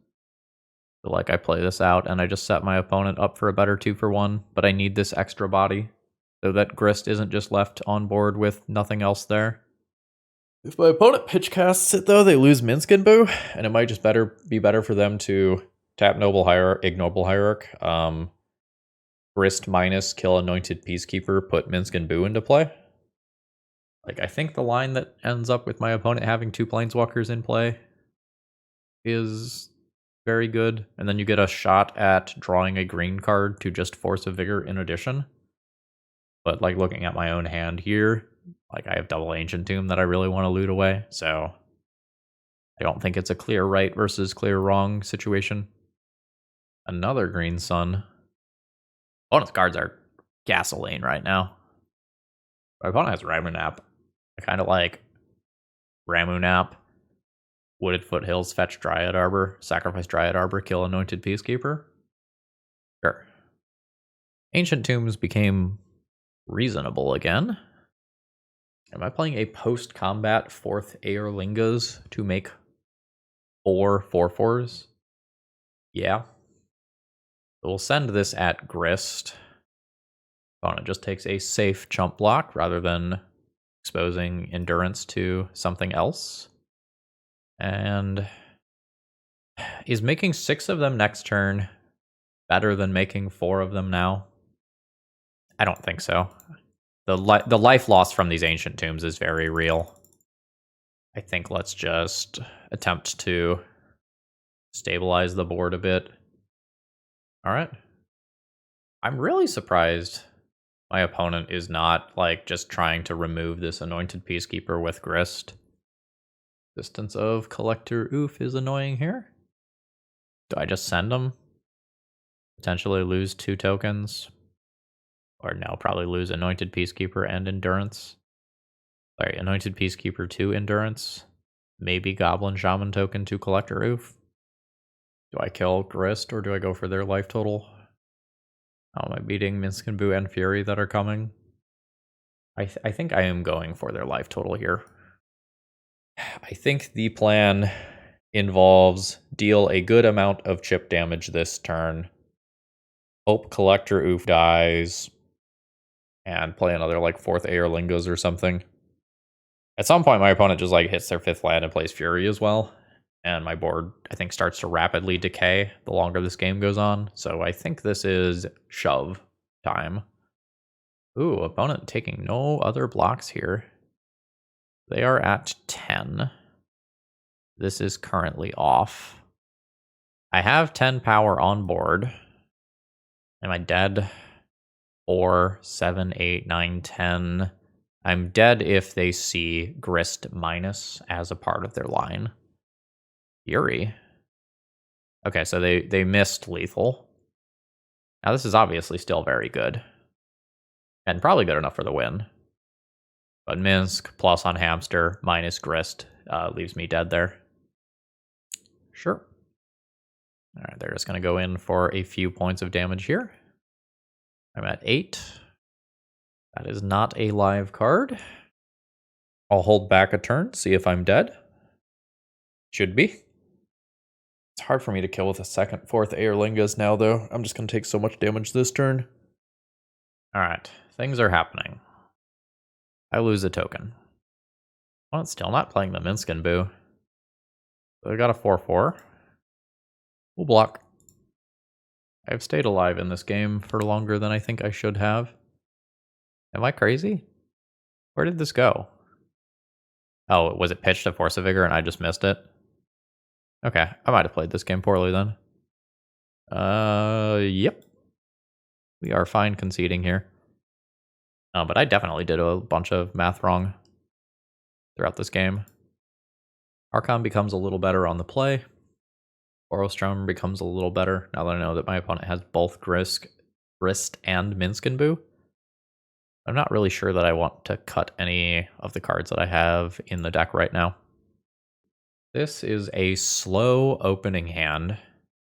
So, like, I play this out and I just set my opponent up for a better 2-for-1, but I need this extra body so that Grist isn't just left on board with nothing else there. If my opponent pitch casts it, though, they lose Minskin Boo, and it might just be better for them to tap Noble Hierarch, Ignoble Hierarch, Grist minus kill Anointed Peacekeeper, put Minskin Boo into play. Like, I think the line that ends up with my opponent having 2 Planeswalkers in play is very good. And then you get a shot at drawing a green card to just Force of Vigor in addition. But, like, looking at my own hand here, like, I have double Ancient Tomb that I really want to loot away. So I don't think it's a clear right versus clear wrong situation. Another Green Sun. Opponent's cards are gasoline right now. My opponent has Ramunap. I kind of like Ramunap. Wooded Foothills, fetch Dryad Arbor, sacrifice Dryad Arbor, kill Anointed Peacekeeper. Sure. Ancient Tombs became reasonable again. Am I playing a post-combat 4th Eorlingas to make 4 4/4s? Yeah. We'll send this at Grist. Opponent just takes a safe chump block rather than exposing Endurance to something else. And is making 6 of them next turn better than making 4 of them now? I don't think so. The life loss from these Ancient Tombs is very real. I think let's just attempt to stabilize the board a bit. Alright. I'm really surprised my opponent is not, like, just trying to remove this Anointed Peacekeeper with Grist. Distance of Collector Oof is annoying here. Do I just send them? Potentially lose 2 tokens. Or no, probably lose Anointed Peacekeeper and Endurance. Sorry, Anointed Peacekeeper to Endurance. Maybe Goblin Shaman token to Collector Oof. Do I kill Grist or do I go for their life total? How am I beating Minskin Boo and Fury that are coming? I think I am going for their life total here. I think the plan involves deal a good amount of chip damage this turn, hope Collector Oof dies, and play another, like, 4th Eorlingas or something. At some point, my opponent just, like, hits their 5th land and plays Fury as well. And my board, I think, starts to rapidly decay the longer this game goes on. So I think this is shove time. Ooh, opponent taking no other blocks here. They are at 10. This is currently off. I have 10 power on board. Am I dead? 4, 7, 8, 9, 10. I'm dead if they see Grist minus as a part of their line. Fury. Okay, so they missed lethal. Now this is obviously still very good. And probably good enough for the win. But Minsk plus on Hamster minus Grist leaves me dead there. Sure. Alright, they're just going to go in for a few points of damage here. I'm at 8. That is not a live card. I'll hold back a turn, see if I'm dead. Should be. It's hard for me to kill with a second, fourth Eorlingas now, though. I'm just going to take so much damage this turn. Alright, things are happening. I lose a token. Well, it's still not playing the Minskin Boo. So I got a 4-4. We'll block. I've stayed alive in this game for longer than I think I should have. Am I crazy? Where did this go? Oh, was it pitched to Force of Vigor and I just missed it? Okay, I might have played this game poorly then. Yep. We are fine conceding here. But I definitely did a bunch of math wrong throughout this game. Archon becomes a little better on the play. BOROS CHARM becomes a little better now that I know that my opponent has both Grist and Minskin Boo. I'm not really sure that I want to cut any of the cards that I have in the deck right now. This is a slow opening hand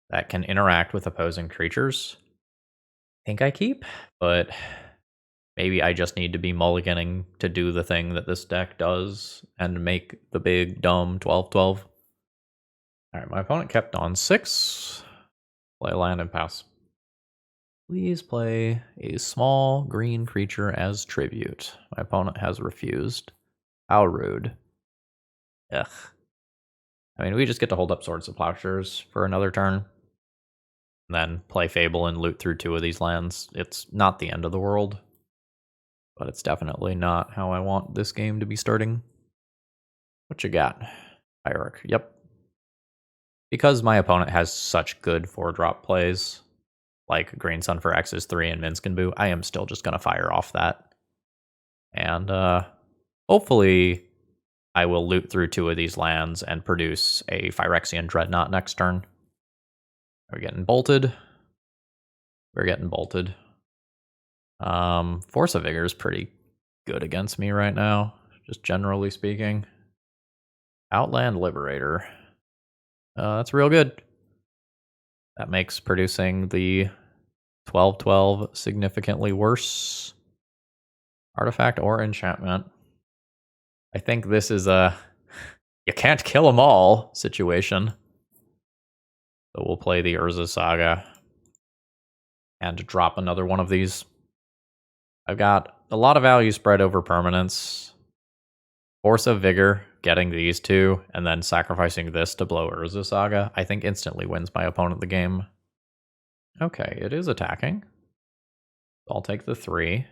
that can interact with opposing creatures. I think I keep, but maybe I just need to be mulliganing to do the thing that this deck does and make the big dumb 12-12. Alright, my opponent kept on 6. Play land and pass. Please play a small green creature as tribute. My opponent has refused. How rude. Ugh. I mean, we just get to hold up Swords of Plowshares for another turn. And then play Fable and loot through 2 of these lands. It's not the end of the world. But it's definitely not how I want this game to be starting. What you got? Hierarch. Yep. Because my opponent has such good 4-drop plays, like Green Sun for X's 3 and Minskin Boo, I am still just going to fire off that. And hopefully I will loot through 2 of these lands and produce a Phyrexian Dreadnought next turn. We're getting bolted. We're getting bolted. Force of Vigor is pretty good against me right now, just generally speaking. Outland Liberator. That's real good. That makes producing the 12-12 significantly worse. Artifact or enchantment. I think this is a you can't kill them all situation. So we'll play the Urza Saga and drop another one of these. I've got a lot of value spread over permanents. Force of Vigor, getting these 2, and then sacrificing this to blow Urza Saga, I think instantly wins my opponent the game. Okay, it is attacking. I'll take the 3.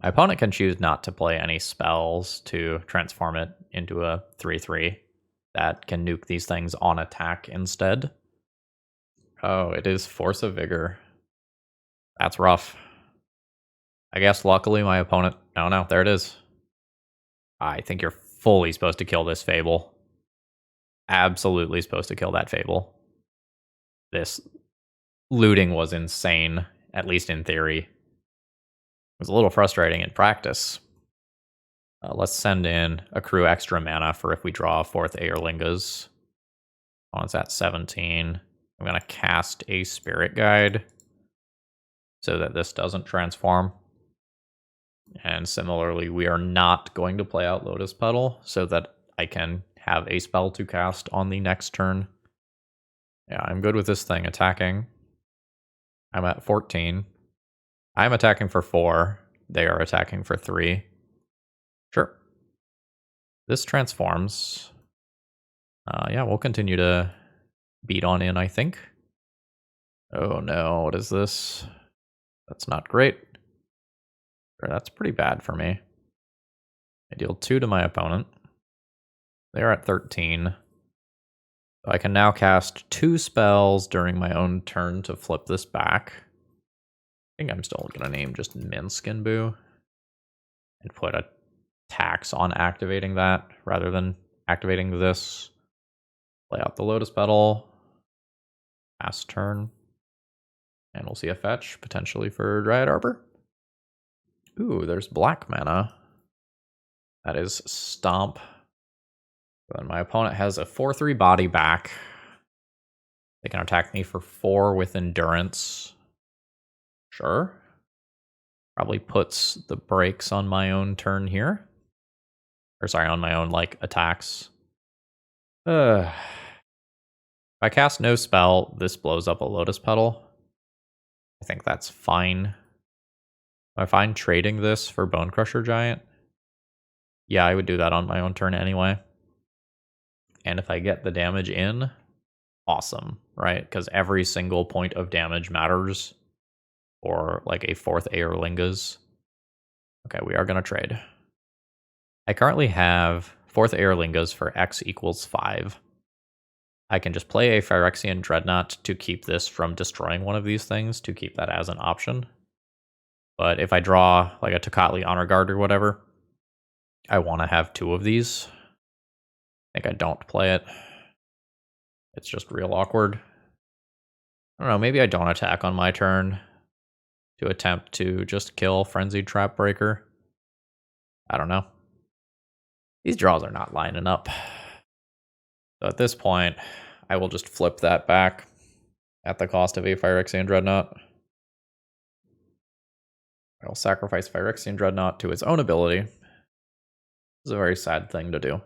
My opponent can choose not to play any spells to transform it into a 3-3 that can nuke these things on attack instead. Oh, it is Force of Vigor. That's rough. I guess luckily my opponent... No, there it is. I think you're fully supposed to kill this Fable. Absolutely supposed to kill that Fable. This looting was insane, at least in theory. It was a little frustrating in practice. Let's send in accrue extra mana for if we draw a 4th Eorlingas. It's at 17. I'm going to cast a Spirit Guide so that this doesn't transform. And similarly, we are not going to play out Lotus Petal so that I can have a spell to cast on the next turn. Yeah, I'm good with this thing attacking. I'm at 14. I'm attacking for 4. They are attacking for 3. Sure. This transforms. Yeah, we'll continue to beat on in, I think. Oh no, what is this? That's not great. That's pretty bad for me. I deal 2 to my opponent. They're at 13. So I can now cast 2 spells during my own turn to flip this back. I think I'm still going to name just Minskin Boo and put a tax on activating that rather than activating this. Play out the Lotus Petal. Pass turn. And we'll see a fetch, potentially for Dryad Arbor. Ooh, there's black mana. That is Stomp. Then my opponent has a 4-3 body back. They can attack me for 4 with Endurance. Sure. Probably puts the brakes on my own turn here. Or sorry, on my own, like, attacks. I cast no spell, this blows up a Lotus Petal. I think that's fine. I find trading this for Bone Crusher Giant. Yeah, I would do that on my own turn anyway. And if I get the damage in, awesome, right? Because every single point of damage matters. Or like a 4th Eorlingas. Okay, we are going to trade. I currently have 4th Eorlingas for X equals 5. I can just play a Phyrexian Dreadnought to keep this from destroying one of these things, to keep that as an option. But if I draw like a Tocatli Honor Guard or whatever, I want to have 2 of these. I think I don't play it. It's just real awkward. I don't know, maybe I don't attack on my turn to attempt to just kill Frenzied Trapbreaker. I don't know. These draws are not lining up. So at this point, I will just flip that back at the cost of a Phyrexian Dreadnought. I will sacrifice Phyrexian Dreadnought to its own ability. This is a very sad thing to do.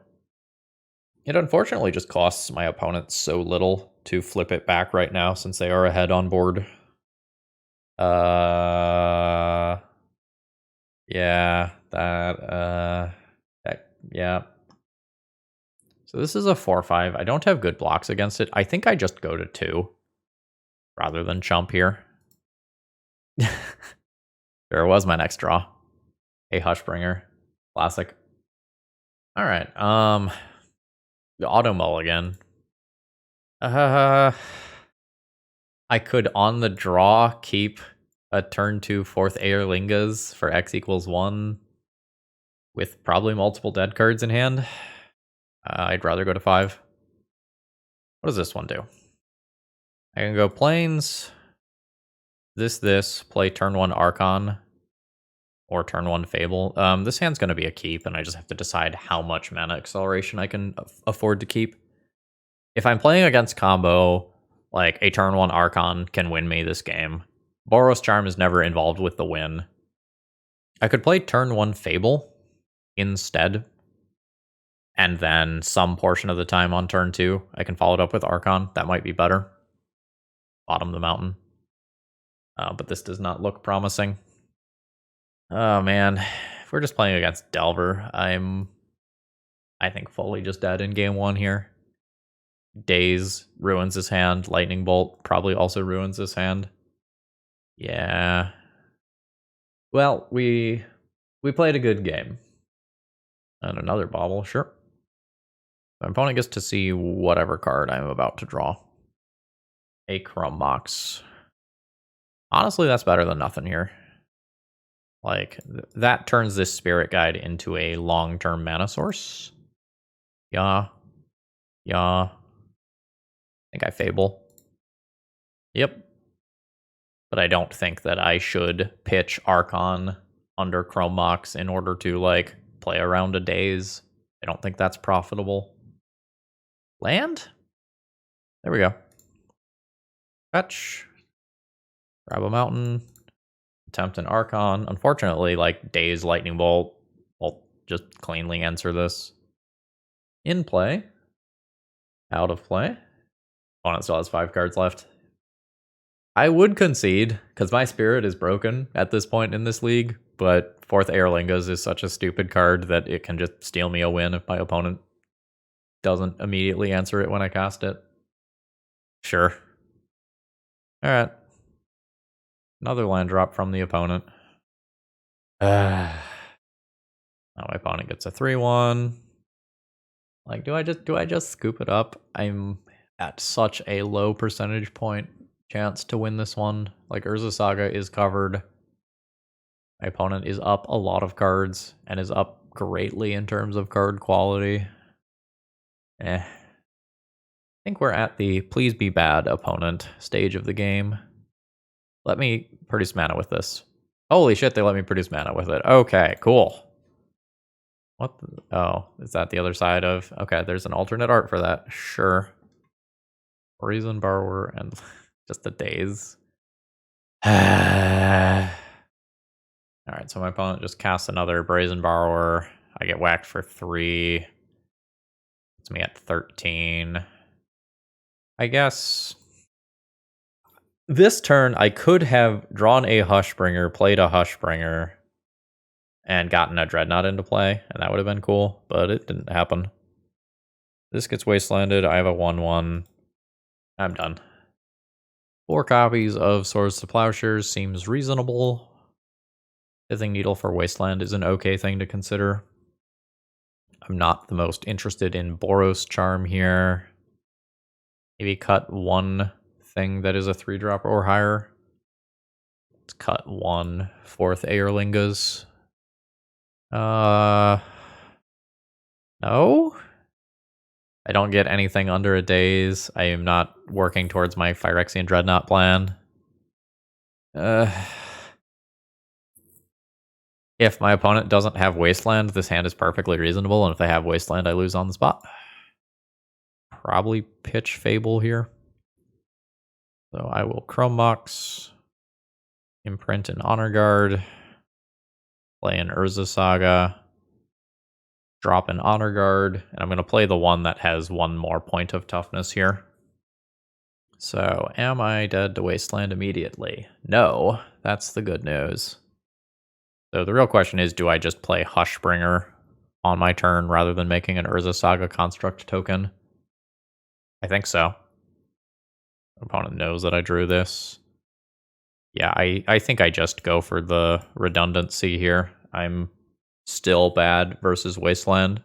It unfortunately just costs my opponent so little to flip it back right now since they are ahead on board. Yeah, yeah. So this is a 4/5. I don't have good blocks against it. I think I just go to 2 rather than chump here. There was my next draw. A Hushbringer. Classic. All right. The auto mulligan. I could on the draw keep a turn 2 4th Eorlingas for X equals 1 with probably multiple dead cards in hand. I'd rather go to 5. What does this one do? I can go plains. This, play turn 1 Archon or turn 1 Fable. This hand's going to be a keep, and I just have to decide how much mana acceleration I can afford to keep. If I'm playing against combo, like a turn 1 Archon can win me this game. BOROS CHARM is never involved with the win. I could play turn 1 Fable instead, and then some portion of the time on turn 2, I can follow it up with Archon. That might be better. Bottom the mountain. But this does not look promising. Oh man, if we're just playing against Delver, I think fully just dead in game 1 here. Daze ruins his hand. Lightning Bolt probably also ruins his hand. Yeah. Well, we played a good game. And another bauble, sure. My opponent gets to see whatever card I'm about to draw. A Crumb Box. Honestly, that's better than nothing here. Like, that turns this Spirit Guide into a long-term mana source. Yeah. I think I Fable. Yep. But I don't think that I should pitch Archon under Chrome Mox in order to, like, play around a Daze. I don't think that's profitable. Land? There we go. Fetch. Grab a mountain. Attempt an Archon. Unfortunately, like, Daze, Lightning Bolt will just cleanly answer this. In play. Out of play. Opponent still has 5 cards left. I would concede, because my spirit is broken at this point in this league, but 4th Eorlingas is such a stupid card that it can just steal me a win if my opponent doesn't immediately answer it when I cast it. Sure. Alright. Another land drop from the opponent. Now my opponent gets a 3/1. Like, do I just scoop it up? I'm at such a low percentage point chance to win this one. Like, Urza Saga is covered. My opponent is up a lot of cards and is up greatly in terms of card quality. I think we're at the please be bad opponent stage of the game. Let me produce mana with this. Holy shit, they let me produce mana with it. Okay, cool. What the, oh, is that the other side of... Okay, there's an alternate art for that. Sure. Brazen Borrower and just the Daze. Alright, so my opponent just casts another Brazen Borrower. I get whacked for 3. It's me at 13. I guess this turn I could have drawn a Hushbringer, played a Hushbringer, and gotten a Dreadnought into play, and that would have been cool, but it didn't happen. This gets wastelanded. I have a 1/1. I'm done. 4 copies of Swords to Plowshares seems reasonable. Pithing Needle for Wasteland is an okay thing to consider. I'm not the most interested in BOROS Charm here. Maybe cut one thing that is a 3-drop or higher. Let's cut 1 4th Eorlingas. No? I don't get anything under a daze. I am not working towards my Phyrexian Dreadnought plan. If my opponent doesn't have Wasteland, this hand is perfectly reasonable, and if they have Wasteland, I lose on the spot. Probably pitch Fable here. So I will Chrome Box, imprint an Honor Guard, play an Urza Saga, drop an Honor Guard, and I'm going to play the one that has 1 more point of toughness here. So, am I dead to Wasteland immediately? No, that's the good news. So the real question is, do I just play Hushbringer on my turn rather than making an Urza Saga construct token? I think so. Opponent knows that I drew this. Yeah, I think I just go for the redundancy here. I'm still bad versus Wasteland,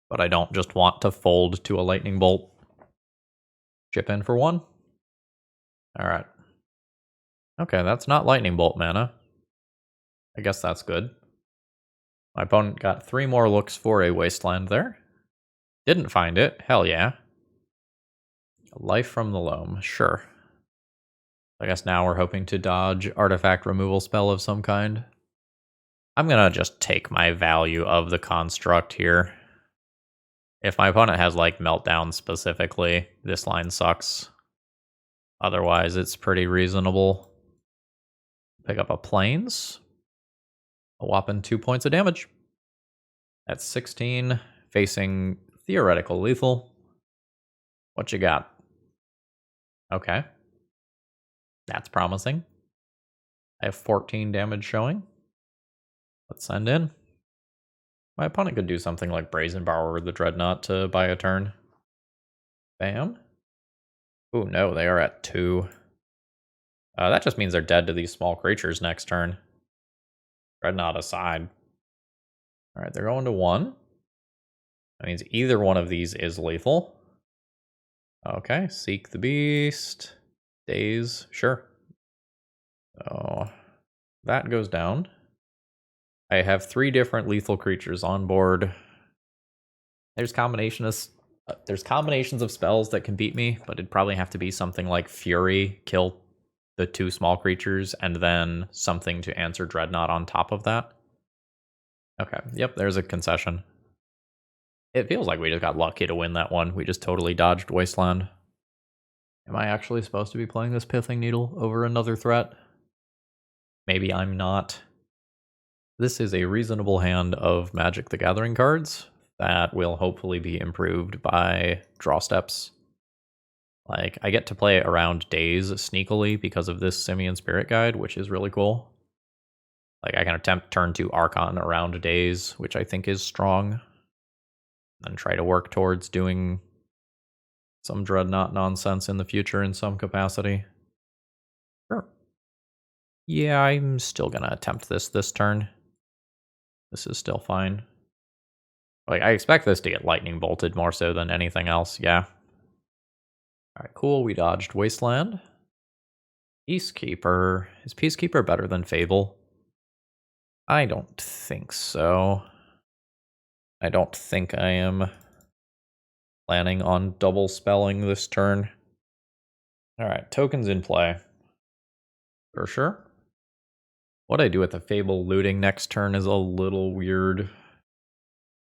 but I don't just want to fold to a Lightning Bolt. Chip in for 1. Alright. Okay, that's not Lightning Bolt mana. I guess that's good. My opponent got 3 more looks for a Wasteland there. Didn't find it. Hell yeah. Life from the Loam. Sure. I guess now we're hoping to dodge artifact removal spell of some kind. I'm going to just take my value of the construct here. If my opponent has, like, Meltdown specifically, this line sucks. Otherwise, it's pretty reasonable. Pick up a Plains. A whopping 2 points of damage. That's 16, facing theoretical lethal. What you got? Okay. That's promising. I have 14 damage showing. Let's send in. My opponent could do something like Brazen Borrower the Dreadnought to buy a turn. Bam. Ooh, no, they are at 2. That just means they're dead to these small creatures next turn. Dreadnought aside. Alright, they're going to 1. That means either one of these is lethal. Okay, Seek the Beast. Daze, sure. So that goes down. I have 3 different lethal creatures on board. There's combinations of spells that can beat me, but it'd probably have to be something like Fury, kill the 2 small creatures, and then something to answer Dreadnought on top of that. Okay, yep, there's a concession. It feels like we just got lucky to win that one. We just totally dodged Wasteland. Am I actually supposed to be playing this Pithing Needle over another threat? Maybe I'm not. This is a reasonable hand of Magic the Gathering cards that will hopefully be improved by draw steps. Like, I get to play around Daze sneakily because of this Simian Spirit Guide, which is really cool. Like, I can attempt turn 2 Archon around Daze, which I think is strong. And try to work towards doing some Dreadnought nonsense in the future in some capacity. Sure. Yeah, I'm still gonna attempt this turn. This is still fine. Like, I expect this to get lightning bolted more so than anything else, yeah. Alright, cool, we dodged Wasteland. Peacekeeper. Is Peacekeeper better than Fable? I don't think so. I don't think I am planning on double spelling this turn. Alright, tokens in play. For sure. What I do with the Fable looting next turn is a little weird.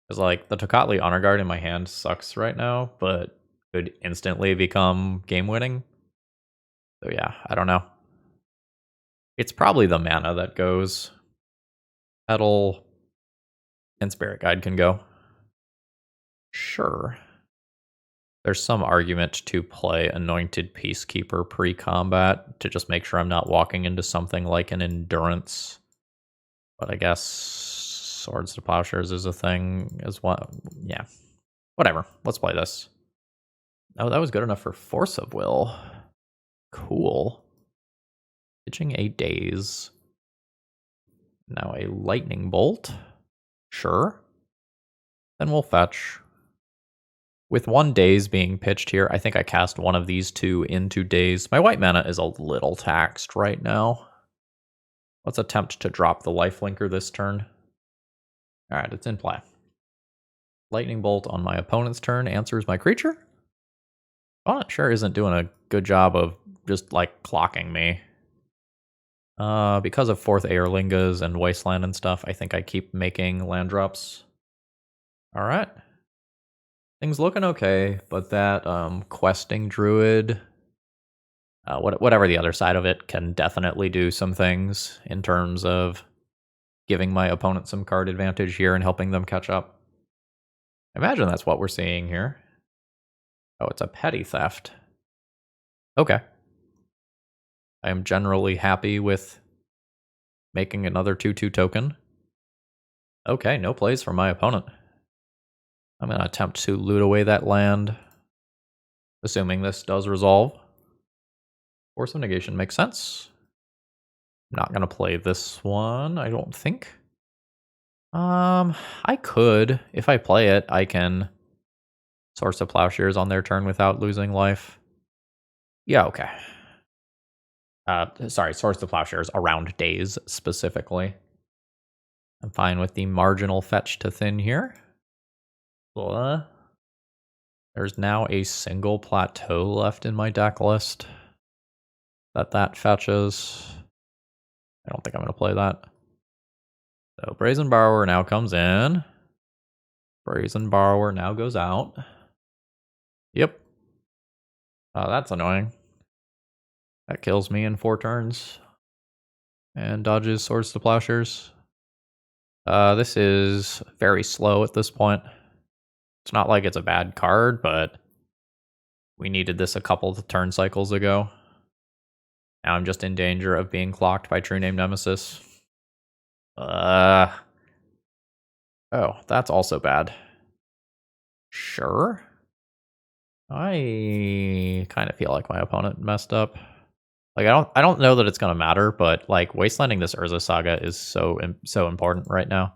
Because, like, the Tocatli Honor Guard in my hand sucks right now, but could instantly become game-winning. So yeah, I don't know. It's probably the mana that goes. Petal and Spirit Guide can go. Sure. There's some argument to play Anointed Peacekeeper pre-combat to just make sure I'm not walking into something like an Endurance. But I guess Swords to Plowshares is a thing as well. Yeah. Whatever. Let's play this. Oh, that was good enough for Force of Will. Cool. Pitching a Daze. Now a Lightning Bolt. Sure. Then we'll fetch. With 1 Daze being pitched here, I think I cast one of these two into Daze. My white mana is a little taxed right now. Let's attempt to drop the lifelinker this turn. Alright, it's in play. Lightning Bolt on my opponent's turn answers my creature. Opponent sure isn't doing a good job of just, like, clocking me. Because of 4th Eorlingas and Wasteland and stuff, I think I keep making land drops. Alright. Things looking okay, but that questing druid, whatever the other side of it, can definitely do some things in terms of giving my opponent some card advantage here and helping them catch up. I imagine that's what we're seeing here. Oh, it's a petty theft. Okay. I am generally happy with making another 2/2 token. Okay, no plays from my opponent. I'm going to attempt to loot away that land, assuming this does resolve. Force of Negation makes sense. I'm not going to play this one, I don't think. I could. If I play it, I can Source of Plowshares on their turn without losing life. Yeah, okay. Sorry, Source of Plowshares around Daze specifically. I'm fine with the marginal fetch to thin here. There's now a single plateau left in my deck list that fetches. I don't think I'm going to play that. So Brazen Borrower now comes in. Brazen Borrower now goes out. Yep. That's annoying. That kills me in 4 turns. And dodges Swords to Plowshares. This is very slow at this point. It's not like it's a bad card, but we needed this a couple of turn cycles ago. Now I'm just in danger of being clocked by True Name Nemesis. Oh, that's also bad. Sure. I kind of feel like my opponent messed up. Like I don't know that it's gonna matter, but like wastelanding this Urza Saga is so important right now.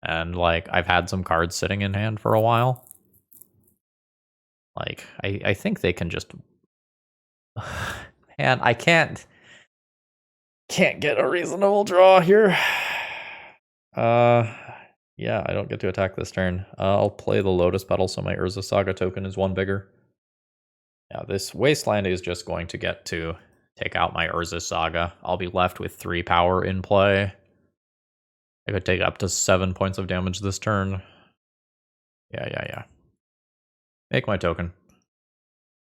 And like I've had some cards sitting in hand for a while. Like I think they can just man, I can't get a reasonable draw here. Yeah, I don't get to attack this turn. I'll play the Lotus Petal so my Urza Saga token is 1 bigger. Yeah, this Wasteland is just going to get to take out my Urza Saga. I'll be left with 3 power in play. I could take up to 7 points of damage this turn. Yeah. Make my token.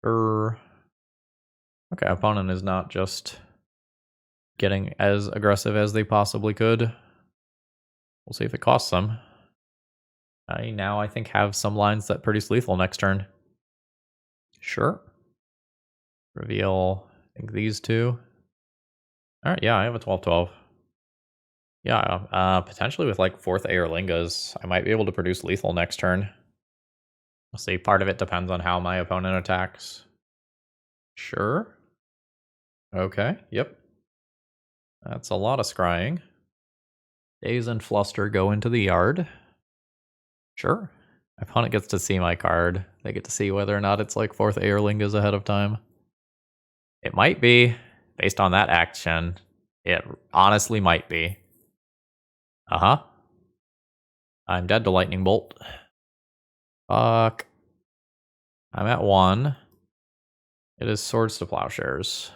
Okay, opponent is not just getting as aggressive as they possibly could. We'll see if it costs them. I now, I think, have some lines that produce lethal next turn. Sure. Reveal, I think, these 2. Alright, yeah, I have a 12/12. Yeah, potentially with like 4th Eorlingas, I might be able to produce lethal next turn. We'll see. Part of it depends on how my opponent attacks. Sure. Okay, yep. That's a lot of scrying. Daze and Fluster go into the yard. Sure. My opponent gets to see my card. They get to see whether or not it's like 4th Eorlingas ahead of time. It might be, based on that action. It honestly might be. Uh-huh. I'm dead to Lightning Bolt. Fuck. I'm at 1. It is Swords to Plowshares.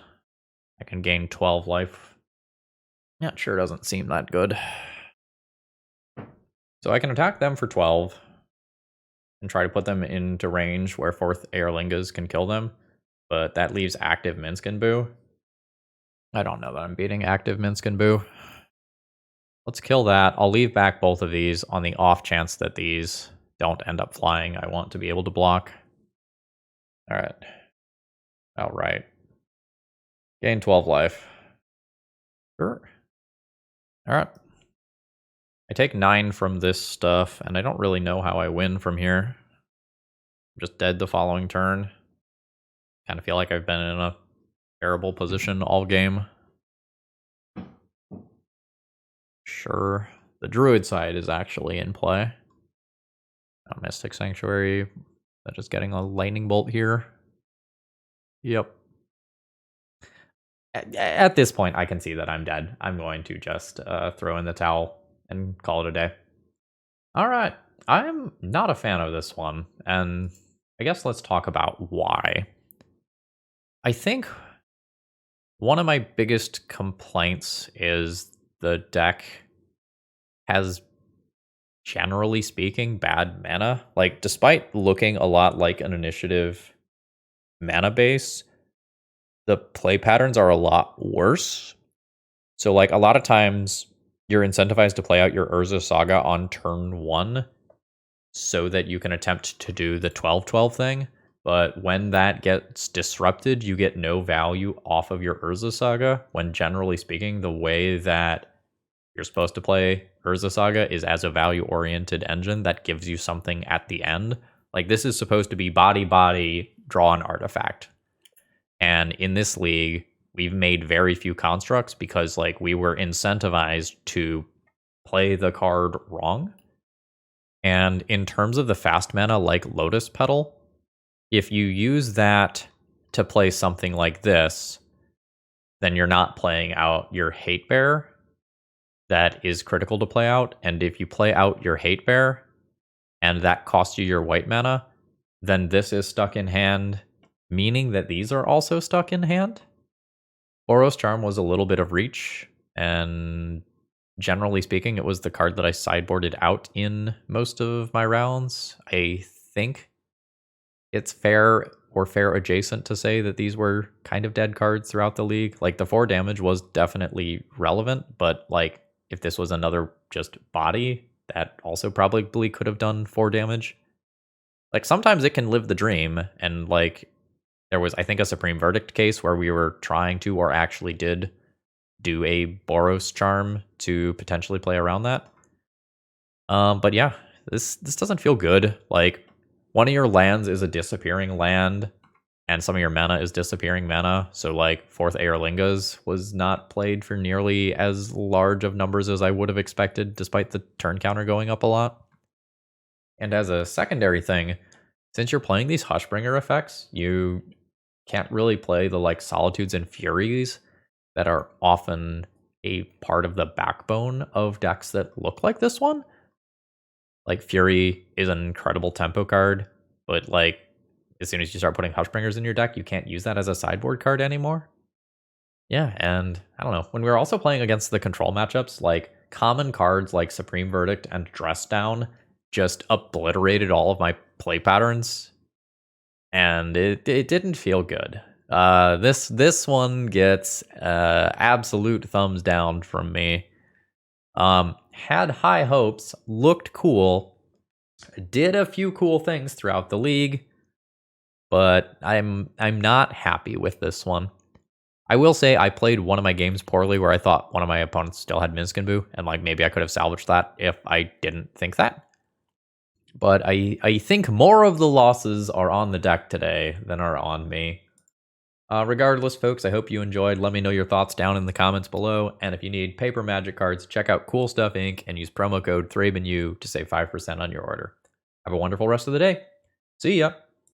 I can gain 12 life. Yeah, sure doesn't seem that good. So I can attack them for 12 and try to put them into range where 4th Eorlingas can kill them, but that leaves active Minsk and Boo. I don't know that I'm beating active Minsk and Boo. Let's kill that. I'll leave back both of these on the off chance that these don't end up flying. I want to be able to block. Alright. Outright. Gain 12 life. Sure. Alright. I take 9 from this stuff, and I don't really know how I win from here. I'm just dead the following turn. Kind of feel like I've been in a terrible position all game. Sure. The druid side is actually in play. Mystic Sanctuary. I'm just getting a lightning bolt here. Yep. At this point, I can see that I'm dead. I'm going to just throw in the towel and call it a day. All right. I'm not a fan of this one, and I guess let's talk about why. I think one of my biggest complaints is the deck has, generally speaking, bad mana. Like, despite looking a lot like an initiative mana base, the play patterns are a lot worse. So, like, a lot of times you're incentivized to play out your Urza Saga on turn 1 so that you can attempt to do the 12-12 thing. But when that gets disrupted, you get no value off of your Urza Saga, when generally speaking, the way that you're supposed to play Urza Saga is as a value-oriented engine that gives you something at the end. Like, this is supposed to be body, draw an artifact. And in this league, we've made very few constructs because, like, we were incentivized to play the card wrong. And in terms of the fast mana, like Lotus Petal, if you use that to play something like this, then you're not playing out your Hate Bear. That is critical to play out. And if you play out your Hate Bear, and that costs you your white mana, then this is stuck in hand, meaning that these are also stuck in hand. BOROS CHARM was a little bit of reach, and generally speaking, it was the card that I sideboarded out in most of my rounds. I think it's fair or fair adjacent to say that these were kind of dead cards throughout the league. Like, the 4 damage was definitely relevant, but like, if this was another just body, that also probably could have done 4 damage. Like, sometimes it can live the dream, and like, there was, I think, a Supreme Verdict case where we were trying to, or actually did, do a BOROS CHARM to potentially play around that. But yeah, this doesn't feel good. Like, one of your lands is a disappearing land, and some of your mana is disappearing mana. So, like, 4th Eorlingas was not played for nearly as large of numbers as I would have expected, despite the turn counter going up a lot. And as a secondary thing, since you're playing these Hushbringer effects, you can't really play the, like, Solitudes and Furies that are often a part of the backbone of decks that look like this one. Like, Fury is an incredible tempo card, but like, as soon as you start putting Hushbringers in your deck, you can't use that as a sideboard card anymore. Yeah, and I don't know, when we were also playing against the control matchups, like, common cards like Supreme Verdict and Dress Down just obliterated all of my play patterns, and it didn't feel good. This one gets absolute thumbs down from me. Had high hopes, looked cool, did a few cool things throughout the league, but I'm not happy with this one. I will say I played one of my games poorly where I thought one of my opponents still had Minsc and Boo, and like, maybe I could have salvaged that if I didn't think that. But I think more of the losses are on the deck today than are on me. Regardless, folks, I hope you enjoyed. Let me know your thoughts down in the comments below. And if you need paper magic cards, check out Cool Stuff Inc. and use promo code THRABENU to save 5% on your order. Have a wonderful rest of the day. See ya.